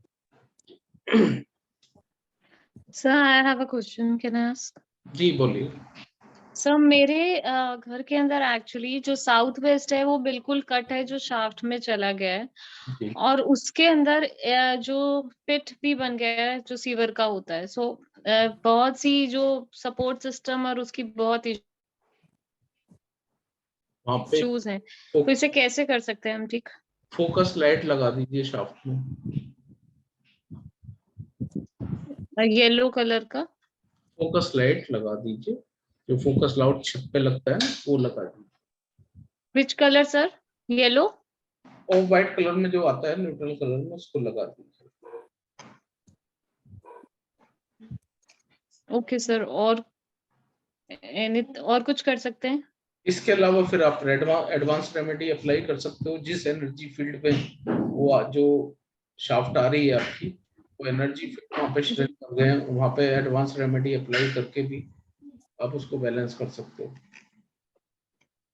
Sir, I have a question. Can I ask? जी बोलिए। सर मेरे घर के अंदर एक्चुअली जो साउथ वेस्ट है वो बिल्कुल कट है, जो शाफ्ट में चला गया है, जी। और उसके अंदर जो पिट भी बन गया है जो सीवर का होता है। सो बहुत सी जो सपोर्ट सिस्टम और उसकी बहुत वहाँ पे इश्यूज हैं, तो इसे कैसे कर सकते हैं हम ठीक? फोकस लाइट लगा दीजिए शाफ्ट में, येलो कलर का फोकस लाइट लगा दीजिए, जो फोकस लाइट छत पे लगता है ना वो लगा दीजिए। Which colour sir? येलो और व्हाइट कलर में जो आता है न्यूट्रल कलर में उसको लगा दीजिए। ओके सर, और कुछ कर सकते हैं? इसके अलावा फिर आप एडवांस रेमेडी अप्लाई कर सकते हो। जिस एनर्जी फील्ड पे वो जो शाफ्ट आ रही है आपकी, वो एनर्जी फील्ड वहाँ पे श्रिंक कर गए हैं, वहाँ पे एडवांस रेमेडी अप्लाई करके भी आप उसको बैलेंस कर सकते हो।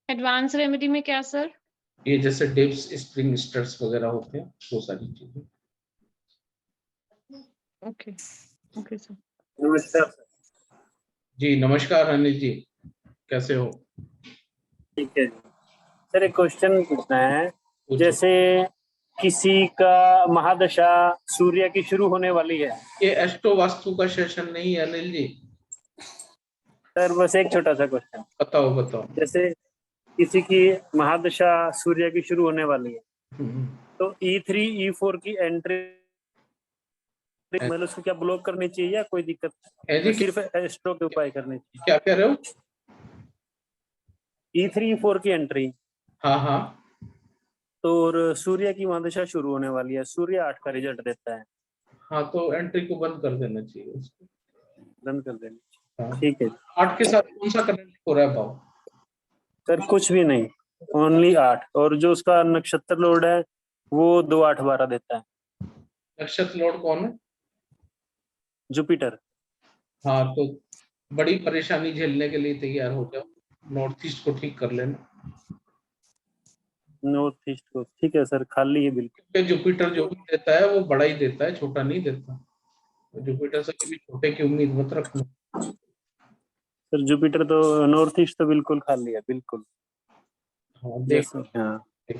एडवांस रेमेडी में क्या सर? ये जैसे डिप्स, स्प्रिंग स्टर्स वगैरह होते हैं, वो सारी चीजें। Okay okay sir. नमस्कार जी नमस्कार अनिल जी, कैसे हो? ठीक है सर, एक क्वेश्चन पूछना है। जैसे किसी का महादशा सूर्य की शुरू होने वाली है। ये एस्ट्रो वास्तु का सेशन नहीं है अनिल जी। सर बस एक छोटा सा क्वेश्चन। बताओ बताओ। जैसे किसी की महादशा सूर्य की शुरू होने वाली है, तो E3 E4 की एंट्री मतलब उसको क्या ब्लॉक करनी चाहिए या कोई दिक्कत है? सिर्फ एस्ट्रो के उपाय करने चाहिए? क्या कह रहे हो? E3 E4 की एंट्री। हाँ हाँ। तो और सूर्य की महादशा शुरू होने वाली है, सूर्य 8 का रिजल्ट देता है। हाँ तो एंट्री को बंद कर देना चाहिए उसको। बंद कर देना। हाँ। ठीक है। 8 के साथ कौन सा कनेक्ट हो रहा है भाव? सर कुछ भी नहीं, ओनली 8, और जो उसका नक्षत्र लोड है वो 2 8 12 देता है। नक्षत्र लोड कौन है? जुपिटर। हाँ तो बड़ी परेशानी झेलने के लिए तैयार हो जाओ, नॉर्थ ईस्ट को ठीक कर लेना। नॉर्थ ईस्ट को ठीक है सर, खाली है बिल्कुल। क्योंकि जुपिटर जो भी देता है वो बड़ा ही देता है, छोटा नहीं देता। जुपिटर से कभी छोटे की उम्मीद मत रखना। सर जुपिटर तो नॉर्थ ईस्ट तो बिल्कुल खाली है, बिल्कुल। हाँ देख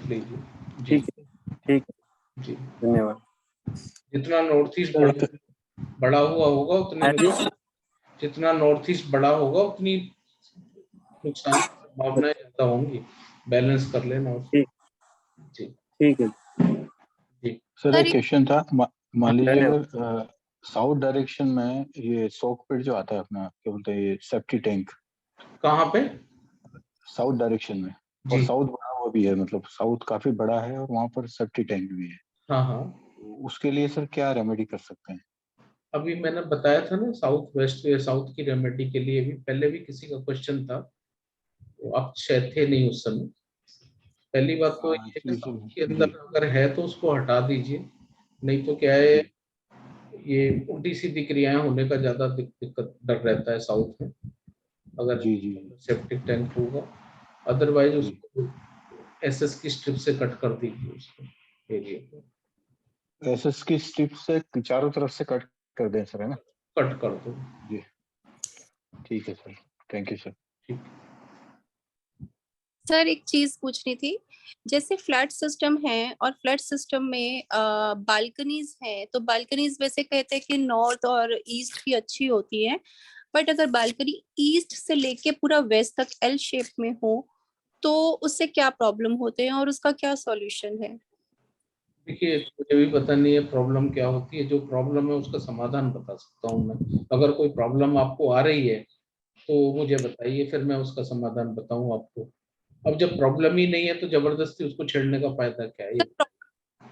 लीजिए। ठीक है ठीक है जी धन्यवाद। जितना नॉर्थ ईस्ट बड़ा हुआ होगा उतनी, जितना नॉर्थ ईस्ट बड़ा होगा उतनी नुकसान की संभावनाएं ज्यादा होंगी। बैलेंस कर लेना। जी ठीक है जी। सर एक क्वेश्चन था, मान लीजिए अगर साउथ डायरेक्शन में ये सॉक पिट जो आता है अपना, क्या बोलते हैं, ये सेफ्टी टैंक कहाँ पे? साउथ डायरेक्शन में। और साउथ बड़ा हुआ भी है, मतलब साउथ काफी बड़ा है और वहां पर सेफ्टी टैंक भी है। हाँ हाँ। उसके लिए सर क्या रेमेडी कर सकते हैं? अभी मैंने बताया था ना, साउथ वेस्ट साउथ की रेमेडी के लिए भी पहले भी किसी का क्वेश्चन था, तो आप शायद थे नहीं उस समय। पहली बात तो ये है साउथ के अंदर अगर है तो उसको हटा दीजिए, नहीं तो क्या है, ये उल्टी सीधी क्रियाएं होने का ज्यादा दिक्कत डर रहता है साउथ में अगर सेप्टिक टैंक होगा। अदरवाइज उसको एसएस की स्ट्रिप से कट कर दीजिए उसको एरिया को। एसएस की स्ट्रिप से चारों तरफ से कट कर दें सर, है ना? कट कर दो जी ठीक है सर, थैंक यू सर। ठीक। सर एक चीज पूछनी थी, जैसे फ्लैट सिस्टम है और फ्लैट सिस्टम में बालकनीज है, तो बालकनीज वैसे कहते हैं कि नॉर्थ और ईस्ट की अच्छी होती है, बट अगर बालकनी ईस्ट से लेके पूरा वेस्ट तक एल शेप में हो तो उससे क्या प्रॉब्लम होते हैं और उसका क्या सॉल्यूशन है? देखिए, मुझे भी पता नहीं है प्रॉब्लम क्या होती है। जो प्रॉब्लम है उसका समाधान बता सकता हूँ मैं। अगर कोई प्रॉब्लम आपको आ रही है तो मुझे बताइए, फिर मैं उसका समाधान बताऊं आपको। अब जब प्रॉब्लम ही नहीं है तो जबरदस्ती उसको छेड़ने का फायदा क्या है?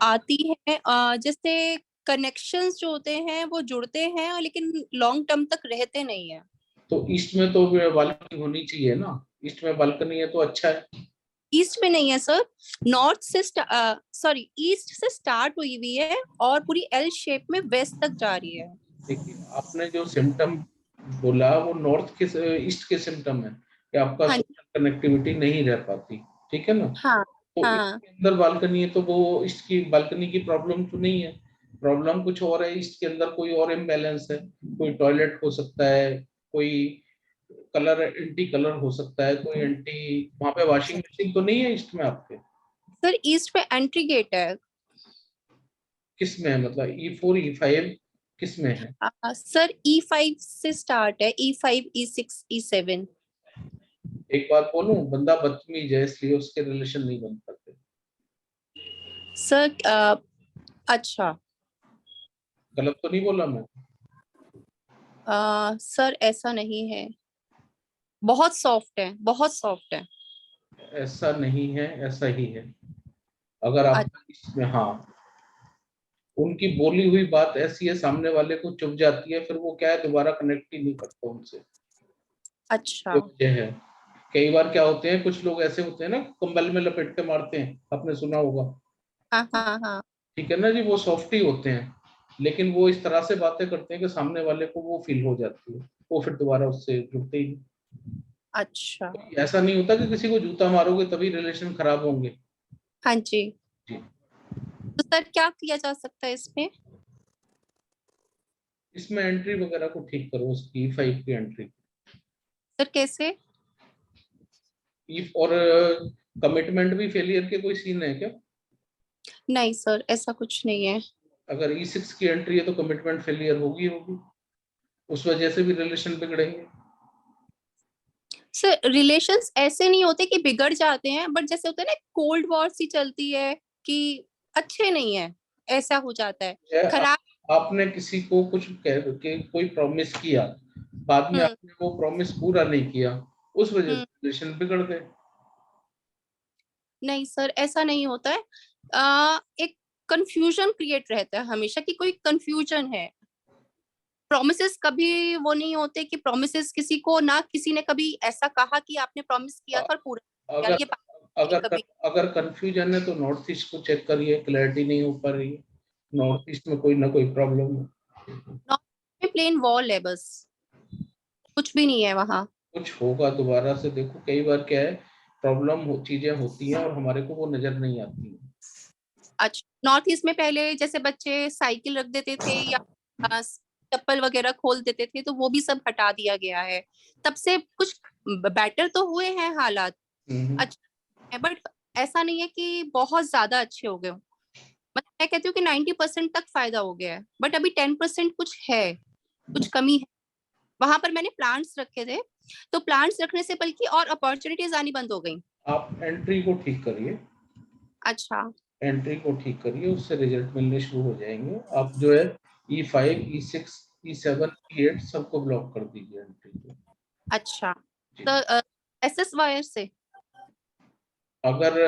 आती है जैसे कनेक्शंस जो होते हैं वो जुड़ते हैं लेकिन लॉन्ग टर्म तक रहते नहीं है। तो ईस्ट में तो बालकनी होनी चाहिए ना। ईस्ट में बालकनी है तो अच्छा है। ईस्ट में नहीं है सर, नॉर्थ से सॉरी ईस्ट से स्टार्ट हुई हुई है और पूरी एल शेप में वेस्ट तक जा रही है। देखिए, आपने जो सिम्टम बोला वो नॉर्थ के ईस्ट के सिम्टम है कि आपका हाँ, सोशल कनेक्टिविटी नहीं रह पाती। ठीक है ना? हाँ, तो ईस्ट हाँ, के अंदर बालकनी है तो वो ईस्ट की बालकनी की प्रॉब्लम तो नहीं है। प्रॉब्लम कुछ और है। ईस्ट के अंदर कोई और इम्बैलेंस है। कोई टॉयलेट हो सकता है, कोई कलर एंटी कलर हो सकता है, कोई एंटी, वहां पे वॉशिंग मशीन तो नहीं है ईस्ट में आपके? सर ईस्ट में एंट्री गेट है। किस में है? मतलब E4 E5 किस में है? सर E5 से स्टार्ट है, E5 E6 E7। एक बात बोलूं, बंदा बदतमीज है इसलिए उसके रिलेशन नहीं बन पाते। सर अच्छा, गलत तो नहीं बोला मैं? सर ऐसा नहीं है, बहुत सॉफ्ट है, बहुत सॉफ्ट है। ऐसा नहीं है, ऐसा ही है। अगर आप इसमें, हाँ, उनकी बोली हुई बात ऐसी है, सामने वाले को चुभ जाती है, फिर वो क्या है, दोबारा कनेक्ट ही नहीं करता उनसे। अच्छा, ये वजह है। कई बार क्या होते हैं, कुछ लोग ऐसे होते हैं ना, कंबल में लपेट के मारते हैं, आपने सुना होगा। हाँ, हाँ, हाँ, ठीक है ना जी, वो सॉफ्ट ही होते हैं, लेकिन वो इस तरह से बातें करते हैं कि सामने वाले को वो फील हो जाती है, वो फिर दोबारा उससे जुड़ते ही नहीं। अच्छा, ऐसा नहीं होता कि किसी को जूता मारोगे तभी रिलेशन खराब होंगे। हाँ जी। जी। तो सर क्या किया जा सकता है इसमें? इसमें एंट्री वगैरह को ठीक करो, उसकी E5 की एंट्री। सर कैसे? और कमिटमेंट भी फेलियर के कोई सीन है क्या? नहीं सर, ऐसा कुछ नहीं है। अगर E6 की एंट्री है तो कमिटमेंट फेलियर होगी होगी, उस वजह से भी रिलेशन बिगड़ेंगे। सर रिलेशंस ऐसे नहीं होते कि बिगड़ जाते हैं, बट जैसे होता है ना, कोल्ड वॉर सी चलती है कि अच्छे नहीं है, ऐसा हो जाता है खराब। आपने किसी को कुछ कह के कोई प्रॉमिस किया, बाद में आपने वो प्रॉमिस पूरा नहीं किया, उस वजह से रिलेशन बिगड़ गए। नहीं सर, ऐसा नहीं होता है। एक कंफ्यूजन क्रिएट रहता है हमेशा कि कोई कंफ्यूजन है। प्रोमिसेस कभी वो नहीं होते कि प्रोमिसेस किसी को ना, किसी ने कभी ऐसा कहा कि आपने प्रॉमिस किया था और पूरा किया, अगर ये अगर कभी। अगर कंफ्यूजन है तो नॉर्थ ईस्ट को चेक करिए, क्लैरिटी नहीं हो पा रही है। नॉर्थ ईस्ट में कोई ना कोई प्रॉब्लम है। नॉर्थ में प्लेन वॉल है बस, कुछ भी नहीं है वहाँ। कुछ होगा, दोबारा से देखो। कई बार क्या है, प्रॉब्लम चीजें होती हैं और हमारे को वो नजर नहीं आती हैं। अच्छा, नॉर्थ ईस्ट में पहले जैसे बच्चे साइकिल रख देते थे या चप्पल वगैरह खोल देते थे, तो वो भी सब हटा दिया गया है। तब से कुछ बेटर तो हुए हैं हालात, अच्छा है, बट ऐसा नहीं है कि बहुत ज्यादा अच्छे हो गए। मतलब मैं कहती हूँ कि 90% तक फायदा हो गया है, बट अभी 10% कुछ है, कुछ कमी है। वहां पर मैंने प्लांट्स रखे थे, तो प्लांट्स रखने से बल्कि और अपॉर्चुनिटीज आनी बंद हो गई। आप एंट्री को ठीक करिए। अच्छा, एंट्री को ठीक करिए, उससे रिजल्ट मिलने शुरू हो जाएंगे। आप जो है E5 E6 E7 E8 सबको ब्लॉक कर दीजिए एंट्री को। अच्छा, तो एसएस वायर से अगर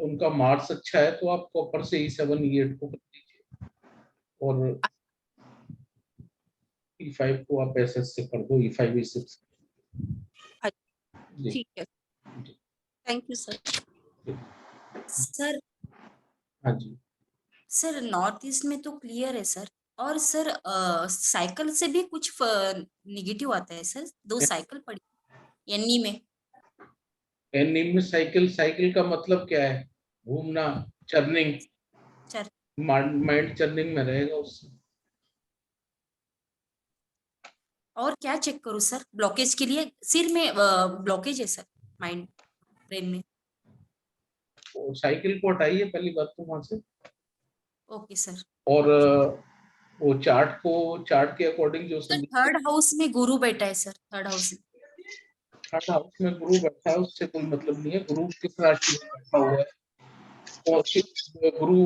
उनका मार्क्स अच्छा है तो आप कॉपर से E7 E8 को कर दीजिए, और E5 को आप SS से कर दो, E5 E6। ठीक है, थैंक यू सर। सर हाँ जी। सर नॉर्थ ईस्ट में तो क्लियर है सर, और सर साइकिल से भी कुछ निगेटिव आता है सर। 2 साइकिल पड़ी एनी में। एनी में साइकिल, साइकिल का मतलब क्या है? घूमना, चर्निंग। माइंड चर्निंग में रहेगा उससे। और क्या चेक करूं सर ब्लॉकेज के लिए? सिर में ब्लॉकेज है सर, माइंड। ब्रेन में। साइकिल को हटाइए पहली बात तो वहां से, ओके सर। और वो चार्ट के अकॉर्डिंग जो सर थर्ड हाउस में गुरु बैठा है सर, थर्ड हाउस में। थर्ड हाउस में गुरु बैठा है, उससे कोई मतलब नहीं है। गुरु किस राशि में बैठा हुआ है और गुरु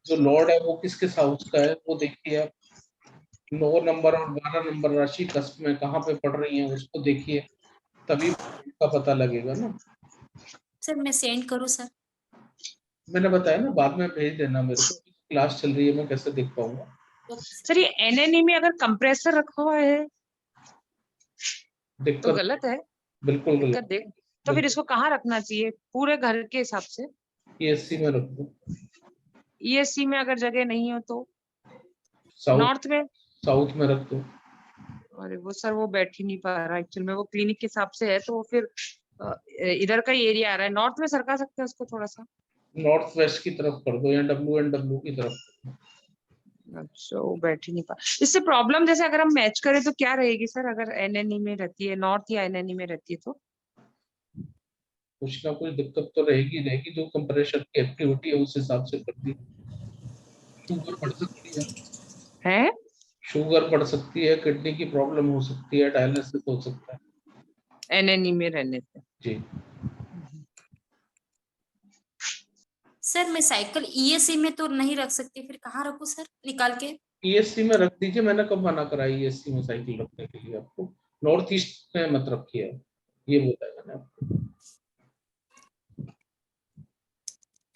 जो लॉर्ड है वो किस किस हाउस का है वो देखिए आप। 9 नंबर और 12 नंबर राशि कस्प में कहाँ पे पड़ रही है उसको देखिए, तभी का पता लगेगा ना। सर मैं सेंड करूँ सर? मैंने बताया ना, बाद में भेज देना मेरे को, क्लास चल रही है मैं कैसे देख पाऊंगा। सर ये एनएनई में अगर कंप्रेसर रखा हुआ है दिक्कत तो गलत है, बिल्कुल दिक्कत गलत। देख। तो फिर इसको कहाँ रखना चाहिए पूरे घर के हिसाब से? ईएससी में रख दो। ईएससी में अगर जगह नहीं हो तो नॉर्थ में? साउथ में रख दो। अरे वो सर वो बैठ ही नहीं पा रहा एक्चुअल में, वो क्लिनिक के हिसाब से है तो वो फिर इधर का ही एरिया आ रहा है। नॉर्थ में सरका सकते हैं उसको थोड़ा सा, नॉर्थ वेस्ट की तरफ कर दो या WNW की तरफ। अच्छा वो बैठ ही नहीं पा। इससे प्रॉब्लम जैसे अगर हम मैच करें तो क्या रहेगी सर, अगर एनएनई में रहती है नॉर्थ या एनएनई में रहती है तो? कुछ ना कुछ दिक्कत तो रहेगी। जो कंप्रेशर की एक्टिविटी है उस हिसाब से कर दी। शुगर बढ़ सकती है, शुगर बढ़ सकती है, किडनी की प्रॉब्लम हो सकती है, डायलिसिस हो सकता है एनएनई में रहने से। जी। सर मैं साइकिल ईएससी में तो नहीं रख सकती, फिर कहाँ रखूँ सर निकाल के? ईएससी में रख दीजिए। मैंने कब मना करा ईएससी में साइकिल रखने के लिए आपको? नॉर्थ ईस्ट में मत रखिए, ये बोला है मैंने आपको।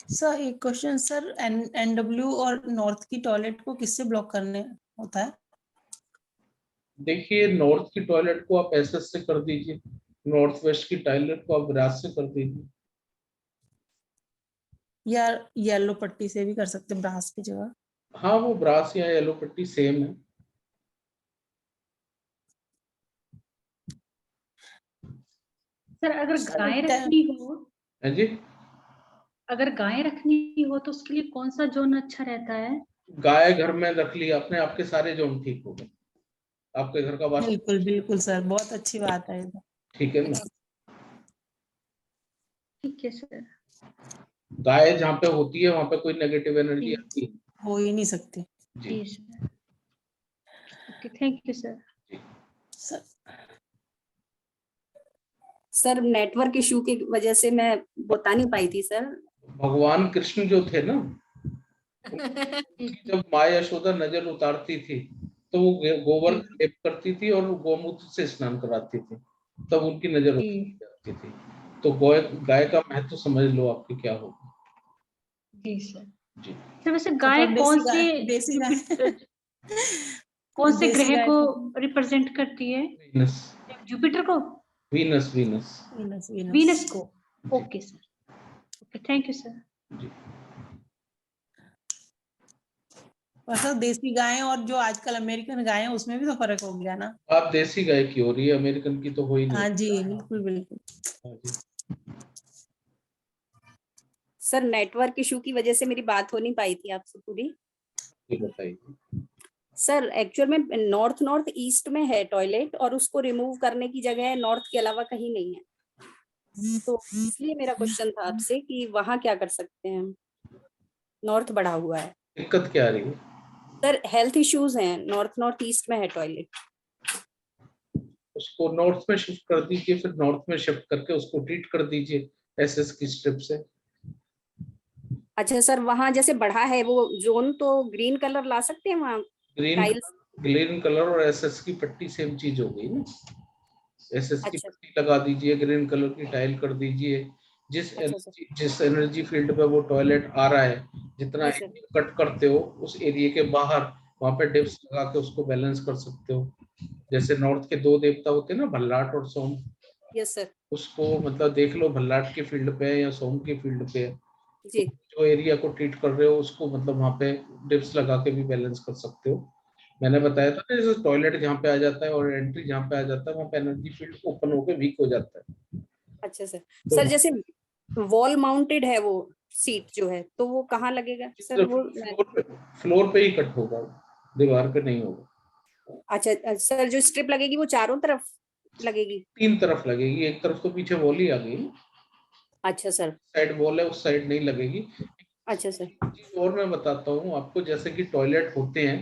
सर एक क्वेश्चन सर, एनडब्ल्यू और नॉर्थ की टॉयलेट को किससे ब्लॉक करने होता है? देखिए नॉर्थ की टॉयलेट को आप एसएस से कर दीजिए, नॉर्थ वेस्ट की टॉयलेट को आप विराज से कर दीजिए। या येलो पट्टी से भी कर सकते हैं ब्रास की जगह? हाँ वो ब्रास या येलो पट्टी सेम है। सर अगर गाय रखनी हो, है जी, अगर गाय रखनी हो तो उसके लिए कौन सा जोन अच्छा रहता है? गाय घर में रख लिया आपने, आपके सारे जोन ठीक हो गए, आपके घर का वास्तु बिल्कुल बिल्कुल सर, बहुत अच्छी बात है। ठीक है ना। ठीक है सर। गाय जहाँ पे होती है वहां पे कोई नेगेटिव एनर्जी आती है हो ही नहीं सकती जी। Sir okay, thank you sir. Sir network issue की वजह से मैं बता नहीं पाई थी सर। भगवान कृष्ण जो थे ना, जब माँ यशोदा नजर उतारती थी तो वो गोबर लेप करती थी और गोमूत्र से स्नान कराती थी, तब उनकी नजर उतारती थी। तो गाय का महत्व समझ लो आपके क्या होगा। जी सर। जी सर वैसे गाय कौन से देसी गाय कौन से ग्रह को रिप्रेजेंट करती है? वीनस। जुपिटर को? वीनस वीनस को। Okay sir, okay thank you sir. और सर देसी गाय और जो आजकल अमेरिकन गाय है उसमें भी तो फर्क हो गया ना? आप देसी गाय की हो रही है, अमेरिकन की तो हो ही नहीं। हाँ जी बिल्कुल बिल्कुल। सर नेटवर्क इशू की वजह से मेरी बात हो नहीं पाई थी आपसे पूरी। बताइए सर एक्चुअल में नॉर्थ नॉर्थ ईस्ट में है टॉयलेट और उसको रिमूव करने की जगह नॉर्थ के अलावा कहीं नहीं है, तो इसलिए मेरा क्वेश्चन था आपसे कि वहां क्या कर सकते हैं? नॉर्थ बढ़ा हुआ है। दिक्कत क्या आ रही है सर? हेल्थ इश्यूज हैं, नॉर्थ नॉर्थ ईस्ट में है टॉयलेट। उसको नॉर्थ में शिफ्ट कर दीजिए, फिर नॉर्थ में शिफ्ट करके उसको ट्रीट कर दीजिए एसएस की स्ट्रिप से। अच्छा सर, वहां जैसे बढ़ा है वो जोन तो ग्रीन कलर ला सकते हैं वहां? ग्रीन कलर और एसएस की पट्टी सेम चीज हो गई ना। एसएस की पट्टी लगा दीजिए, ग्रीन कलर की टाइल कर दीजिए। जिस एनर्जी फील्ड पे वो टॉयलेट आ रहा है, जितना कट करते हो उस एरिया के बाहर वहां पे डिप्स लगा के उसको बैलेंस कर सकते हो। जैसे नॉर्थ के 2 देवता होते हैं ना, भल्लाट और सोम। Yes sir. उसको मतलब देख लो भल्लाट की फील्ड पे है या सोम की फील्ड पे है, जी। जो एरिया को ट्रीट कर रहे हो उसको मतलब वहां पे डिप्स लगा के भी बैलेंस कर सकते हो। मैंने बताया था ना, जैसे टॉयलेट जहाँ पे आ जाता है और एंट्री जहाँ पे आ जाता है वहां पे एनर्जी फील्ड ओपन होकर वीक हो जाता है। अच्छा सर। सर जैसे वॉल माउंटेड है वो सीट जो है तो वो कहाँ लगेगा सर? वो फ्लोर पे ही कट होगा, दीवार पे नहीं होगा। अच्छा सर, जो स्ट्रिप लगेगी वो चारों तरफ लगेगी? 3 तरफ लगेगी, एक तरफ तो पीछे वॉल ही आ गई। अच्छा सर। साइड वॉल है उस साइड नहीं लगेगी। अच्छा सर। चीज और मैं बताता हूँ आपको, जैसे कि टॉयलेट होते हैं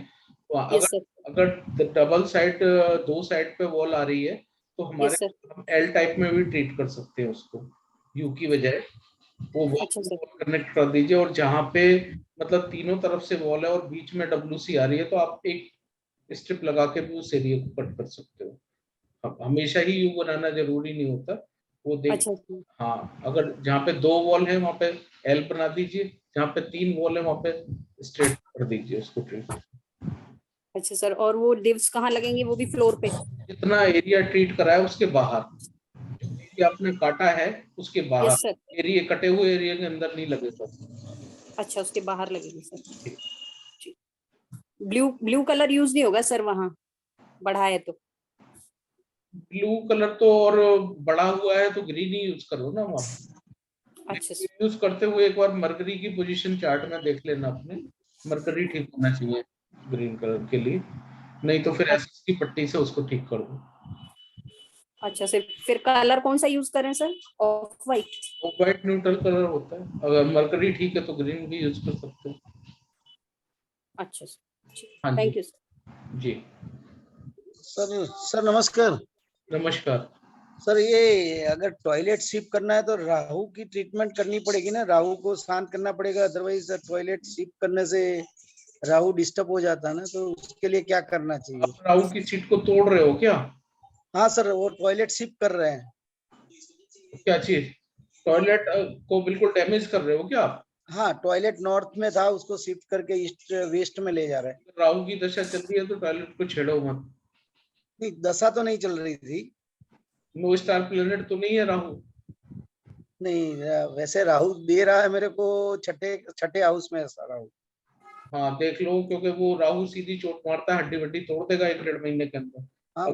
तो यस अगर सर। अगर डबल साइड, दो साइड पे वॉल आ रही है तो यस हमारे सर। हम एल टाइप में भी ट्रीट कर सकते हैं उसको, यू की बजाय वो अच्छा सर। वॉल कनेक्ट कर दीजिए। और जहाँ पे मतलब तीनों तरफ से वॉल है और बीच में WC आ रही है तो आप एक स्ट्रिप लगा के भी उस एरिया को कट कर सकते हो। हमेशा ही यू बनाना जरूरी नहीं होता, वो देख। अच्छा सर। हाँ, अगर जहाँ पे 2 वॉल है वहां पे एल बना दीजिए, जहाँ पे 3 वॉल है वहां पे स्ट्रेट कर दीजिए उसको ट्रीट। अच्छा सर, और वो डिव्स कहाँ लगेंगे, वो भी फ्लोर पे? जितना एरिया ट्रीट करा है उसके बाहर, जो एरिया आपने काटा है उसके बाहर, यस सर। एरिया कटे हुए एरिया के अंदर नहीं लगेगा। अच्छा, उसके बाहर लगेंगे sir. Blue blue colour use नहीं होगा सर वहाँ बढ़ा है तो? ब्लू कलर तो और बड़ा हुआ है तो ग्रीन ही यूज करो ना वहाँ। अच्छा यूज करते हुए एक बार मरकरी की पोजीशन चार्ट में देख लेना अपने, मरकरी ठीक होना चाहिए ग्रीन कलर के लिए, नहीं तो फिर एसएस की पट्टी से उसको ठीक कर दो। अच्छा सर, फिर कलर कौन सा यूज करें sir? Of white? Of white neutral colour होता है, अगर मरकरी ठीक है तो ग्रीन भी यूज कर सकते हो। अच्छा सर, हाँ थैंक जी यू सर। जी। सर नमस्कार। नमस्कार सर, ये अगर टॉयलेट शिफ्ट करना है तो राहु की ट्रीटमेंट करनी पड़ेगी ना, राहु को शांत करना पड़ेगा, अदरवाइज टॉयलेट शिफ्ट करने से राहु डिस्टर्ब हो जाता है ना, तो उसके लिए क्या करना चाहिए? आप राहु की सीट को तोड़ रहे हो क्या? हाँ सर, वो टॉयलेट शिफ्ट कर रहे हैं। क्या चीज? टॉयलेट को बिल्कुल डैमेज कर रहे हो क्या आप? हाँ, टॉयलेट नॉर्थ में था, उसको शिफ्ट करके ईस्ट वेस्ट में ले जा रहे हैं। राहु की दशा चल रही है तो टॉयलेट को छेड़ो मत। नहीं, दशा तो नहीं चल रही थी। नो स्टार प्लेनेट तो नहीं है राहु? नहीं, वैसे राहु दे रहा है मेरे को छठे हाउस में ऐसा राहु। हाँ देख लो, क्योंकि वो राहु सीधी चोट मारता है, हड्डी वड्डी तोड़ देगा 1-1.5 महीने के अंदर। हाँ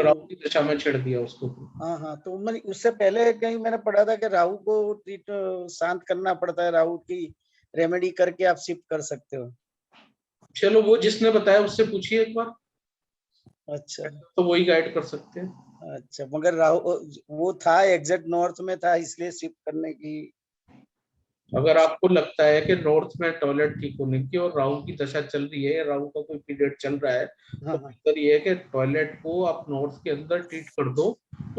राहु की दशा में छेड़ दिया उसको। हाँ हाँ, तो मैं उससे पहले कहीं मैंने पढ़ा था कि राहु को शांत करना पड़ता है, राहु की रेमेडी करके आप शिफ्ट कर सकते हो। चलो, वो जिसने बताया उससे पूछिए एक बार। अच्छा, तो वही गाइड कर सकते हैं। अच्छा, मगर राहु वो था एग्जैक्ट नॉर्थ में था, इसलिए शिफ्ट करने की। अगर आपको लगता है कि नॉर्थ में टॉयलेट ठीक होने की और राहु की दशा चल रही है या राहु का कोई पीरियड चल रहा है, तो बेहतर ये है कि टॉयलेट को आप नॉर्थ के अंदर ट्रीट कर दो,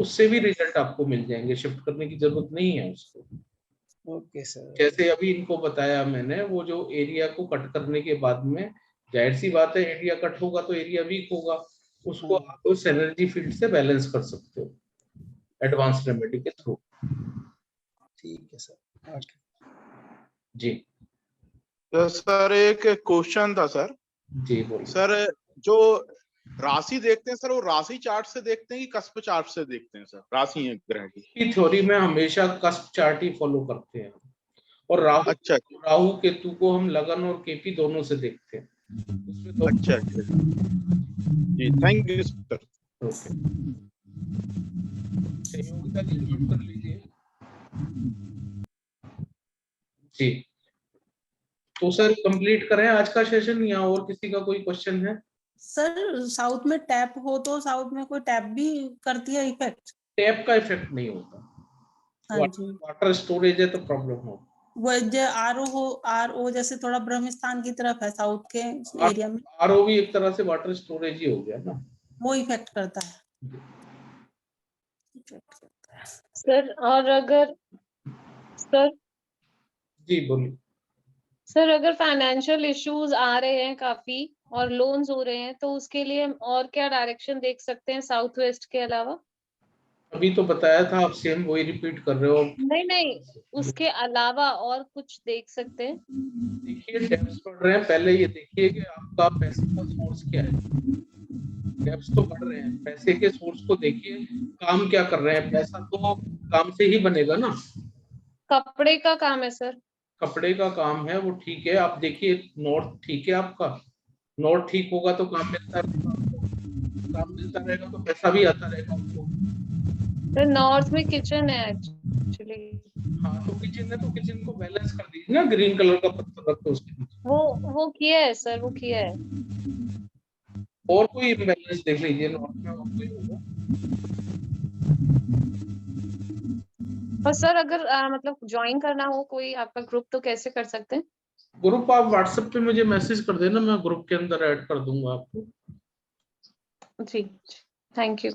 उससे भी रिजल्ट आपको मिल जाएंगे, शिफ्ट करने की जरूरत नहीं है उसको। Okay sir. जैसे अभी इनको बताया मैंने, वो जो एरिया को कट करने के बाद में जाहिर सी बात है एरिया कट होगा तो एरिया वीक होगा, उसको आप उस एनर्जी फील्ड से बैलेंस कर सकते हो एडवांस रेमेडी के थ्रू। ठीक है सर। ओके जी। तो सर एक क्वेश्चन था सर। जी बोलिए सर, जो राशि देखते हैं सर, वो राशि चार्ट से देखते हैं कि कस्प चार्ट से देखते हैं सर? राशि है ग्रह की थ्योरी में हमेशा कस्प चार्ट ही फॉलो करते हैं, और राहु राहु केतु को हम लगन और केपी दोनों से देखते हैं। अच्छा जी, thank you sir. Okay, Sahyogita ji join कर लीजिए। जी, तो सर कंप्लीट करें आज का सेशन या और किसी का कोई क्वेश्चन है? सर, साउथ में टैप हो तो साउथ में कोई टैप भी करती है इफेक्ट? टैप का इफेक्ट नहीं होता, हाँ जी। वाटर स्टोरेज है तो प्रॉब्लम हो। वो जो आरओ जैसे थोड़ा ब्रह्मस्थान की तरफ है साउथ के एरिया में, आरओ भी एक तरह से वाटर स्टोरेज ही हो गया ना, वो इफेक्ट करता है। सर, और अगर सर जी बोलिए। सर, अगर फाइनेंशियल इश्यूज आ रहे हैं काफी और लोन्स हो रहे हैं, तो उसके लिए हम और क्या डायरेक्शन देख सकते हैं साउथ वेस्ट के अलावा? अभी तो बताया था, आप सेम वही रिपीट कर रहे हो। नहीं, उसके अलावा और कुछ देख सकते हैं? देखिए, डेप्स बढ़ रहे हैं, पहले ये देखिए कि आपका पैसे का सोर्स क्या है। डेप्स तो बढ़ रहे हैं, पैसे के सोर्स को देखिए, काम क्या कर रहे हैं। पैसा तो काम से ही बनेगा ना। कपड़े का काम है सर। कपड़े का काम है, वो ठीक है। आप देखिए नॉर्थ ठीक है आपका, नॉर्थ ठीक होगा तो काम मिलता रहेगा आपको, काम मिलता रहेगा तो पैसा भी आता रहेगा आपको। सर, नॉर्थ में किचन है एक्चुअली। हाँ, तो किचन है तो किचन को बैलेंस कर दीजिए ना, ग्रीन कलर का पत्थर रखो उसके नीचे। वो किया है सर, वो किया है। और कोई बैलेंस देख लीजिए नॉर्थ में, और कोई होगा। और सर अगर मतलब ज्वाइन करना हो कोई आपका ग्रुप तो कैसे कर सकते हैं? ग्रुप आप व्हाट्सएप पे मुझे मैसेज कर देना, मैं ग्रुप के अंदर ऐड कर दूंगा आपको। जी थैंक यू।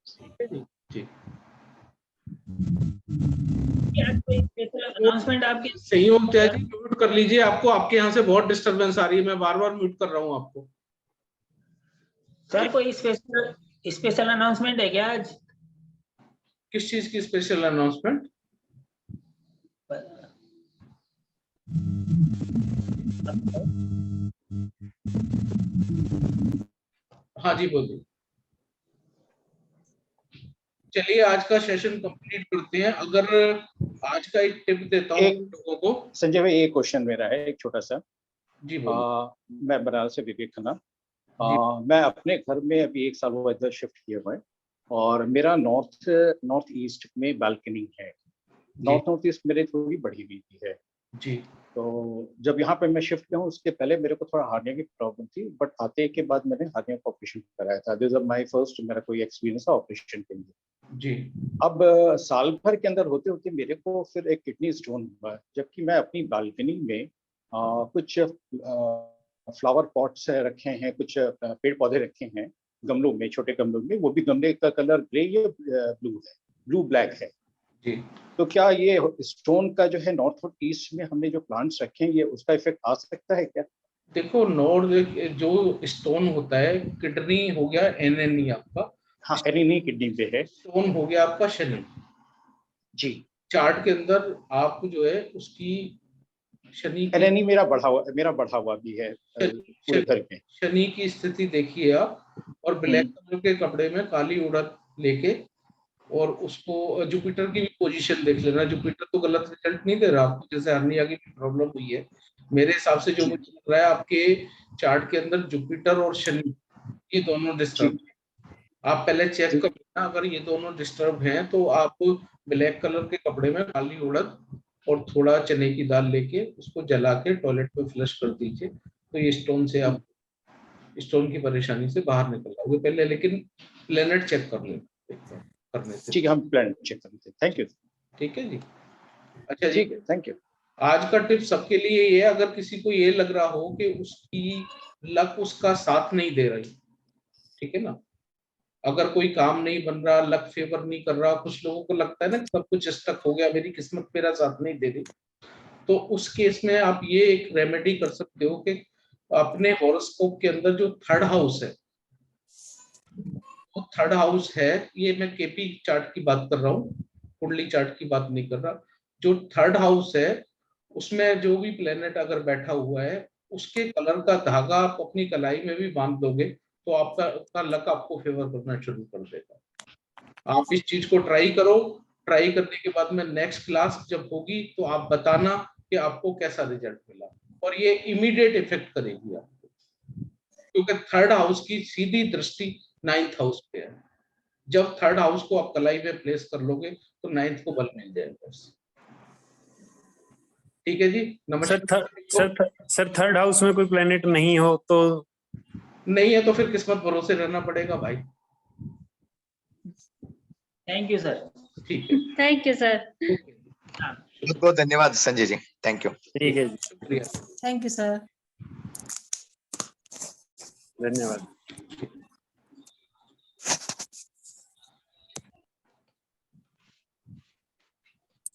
ठीक है जी। जी अनाउंसमेंट आपके सही हो जी, म्यूट कर लीजिए। आपको आपके यहाँ से बहुत डिस्टरबेंस आ रही है, मैं बार बार म्यूट कर रहा हूँ आपको। सर कोई स्पेशल अनाउंसमेंट है क्या आज? किस चीज की स्पेशल अनाउंसमेंट? हाँ जी बोलिए। चलिए आज का सेशन कंप्लीट करते हैं। अगर आज का एक टिप देता हूँ लोगों को। संजय भाई एक क्वेश्चन मेरा है, एक छोटा सा। जी बोलिए। मैं बनारस से विवेक खन्ना। मैं अपने घर में अभी 1 साल हुआ इधर शिफ्ट किया हुआ है और मेरा नॉर्थ ईस्ट में बालकनी है। नॉर्थ ईस्ट मेरे थोड़ी बढ़ी हुई है जी। तो जब यहाँ पे मैं शिफ्ट किया हूँ उसके पहले मेरे को थोड़ा हार्निया की प्रॉब्लम थी, बट आते के बाद मैंने हार्निया का ऑपरेशन कराया था। दिस इज माय फर्स्ट मेरा कोई एक्सपीरियंस है ऑपरेशन के लिए। जी। अब साल भर के अंदर होते होते मेरे को फिर एक किडनी स्टोन हुआ, जबकि मैं अपनी बालकनी में कुछ फ्लावर पॉट्स रखे हैं, कुछ पेड़ पौधे रखे हैं गमलों में, छोटे गमलों में। वो भी गमले का कलर ग्रे या ब्लू ब्लैक है जी। तो क्या ये स्टोन का जो है नॉर्थ और ईस्ट में हमने जो प्लांट्स रखे हैं ये उसका इफेक्ट आ सकता है क्या? देखो नॉर्थ जो स्टोन होता है, किडनी हो गया एनेनी आपका। हाँ एनेनी किडनी पे है। स्टोन हो गया आपका शनि। जी। चार्ट के अंदर आप जो है उसकी शनि एनेनी मेरा बढ़ा हुआ भी है पूरे घर में। शनि की स्थिति देखिए आप, और ब्लैक कलर के कपड़े में काली उड़द लेके, और उसको जुपिटर की भी पोजीशन देख लेना। जुपिटर तो गलत रिजल्ट नहीं दे रहा आपको, जैसे हर्निया की प्रॉब्लम हुई है। मेरे हिसाब से जो मुझे लग रहा है आपके चार्ट के अंदर जुपिटर और शनि ये दोनों डिस्टर्ब है। आप पहले चेक कर लेना, अगर ये दोनों डिस्टर्ब हैं तो आप ब्लैक कलर के कपड़े में काली उड़द और थोड़ा चने की दाल लेके उसको जला के टॉयलेट में फ्लश कर दीजिए, तो ये स्टोन से आप स्टोन की परेशानी से बाहर निकल जाओगे। पहले लेकिन प्लेनेट चेक कर लेना करने से। ठीक है, हम प्लान चेक करते हैं। Thank you. ठीक है जी। अच्छा जी, ठीक है, थैंक यू। आज का टिप सबके लिए ये, अगर किसी को ये लग रहा हो कि उसकी लक उसका साथ नहीं दे रही, ठीक है ना, अगर कोई काम नहीं बन रहा, लक फेवर नहीं कर रहा, कुछ लोगों को लगता है ना सब कुछ स्टक हो गया, मेरी किस्मत मेरा साथ नहीं दे रही, तो उस केस में आप ये एक रेमेडी कर सकते हो कि अपने हॉरोस्कोप के अंदर जो थर्ड हाउस है, वो थर्ड हाउस है, ये मैं केपी चार्ट की बात कर रहा हूँ, कुंडली चार्ट की बात नहीं कर रहा। जो थर्ड हाउस है उसमें जो भी प्लेनेट अगर बैठा हुआ है उसके कलर का धागा आप अपनी कलाई में भी बांध दोगे तो आपका लक आपको फेवर करना शुरू कर देगा। आप इस चीज को ट्राई करो। ट्राई करने के बाद में नेक्स्ट क्लास जब होगी तो आप बताना कि आपको कैसा रिजल्ट मिला, और ये इमीडिएट इफेक्ट करेगी आपको, क्योंकि थर्ड हाउस की सीधी दृष्टि 9th हाउस पे है। जब थर्ड हाउस को आप कलाई में प्लेस कर लोगे तो 9th को बल मिल जाएगा। ठीक है जी, नमस्कार। सर थर्ड हाउस में कोई प्लेनेट नहीं हो तो? नहीं है तो फिर किस्मत भरोसे रहना पड़ेगा भाई। Thank you sir. ठीक है, थैंक यू सर। बहुत बहुत धन्यवाद संजय जी, थैंक यू। ठीक है जी, शुक्रिया। Thank you sir. धन्यवाद।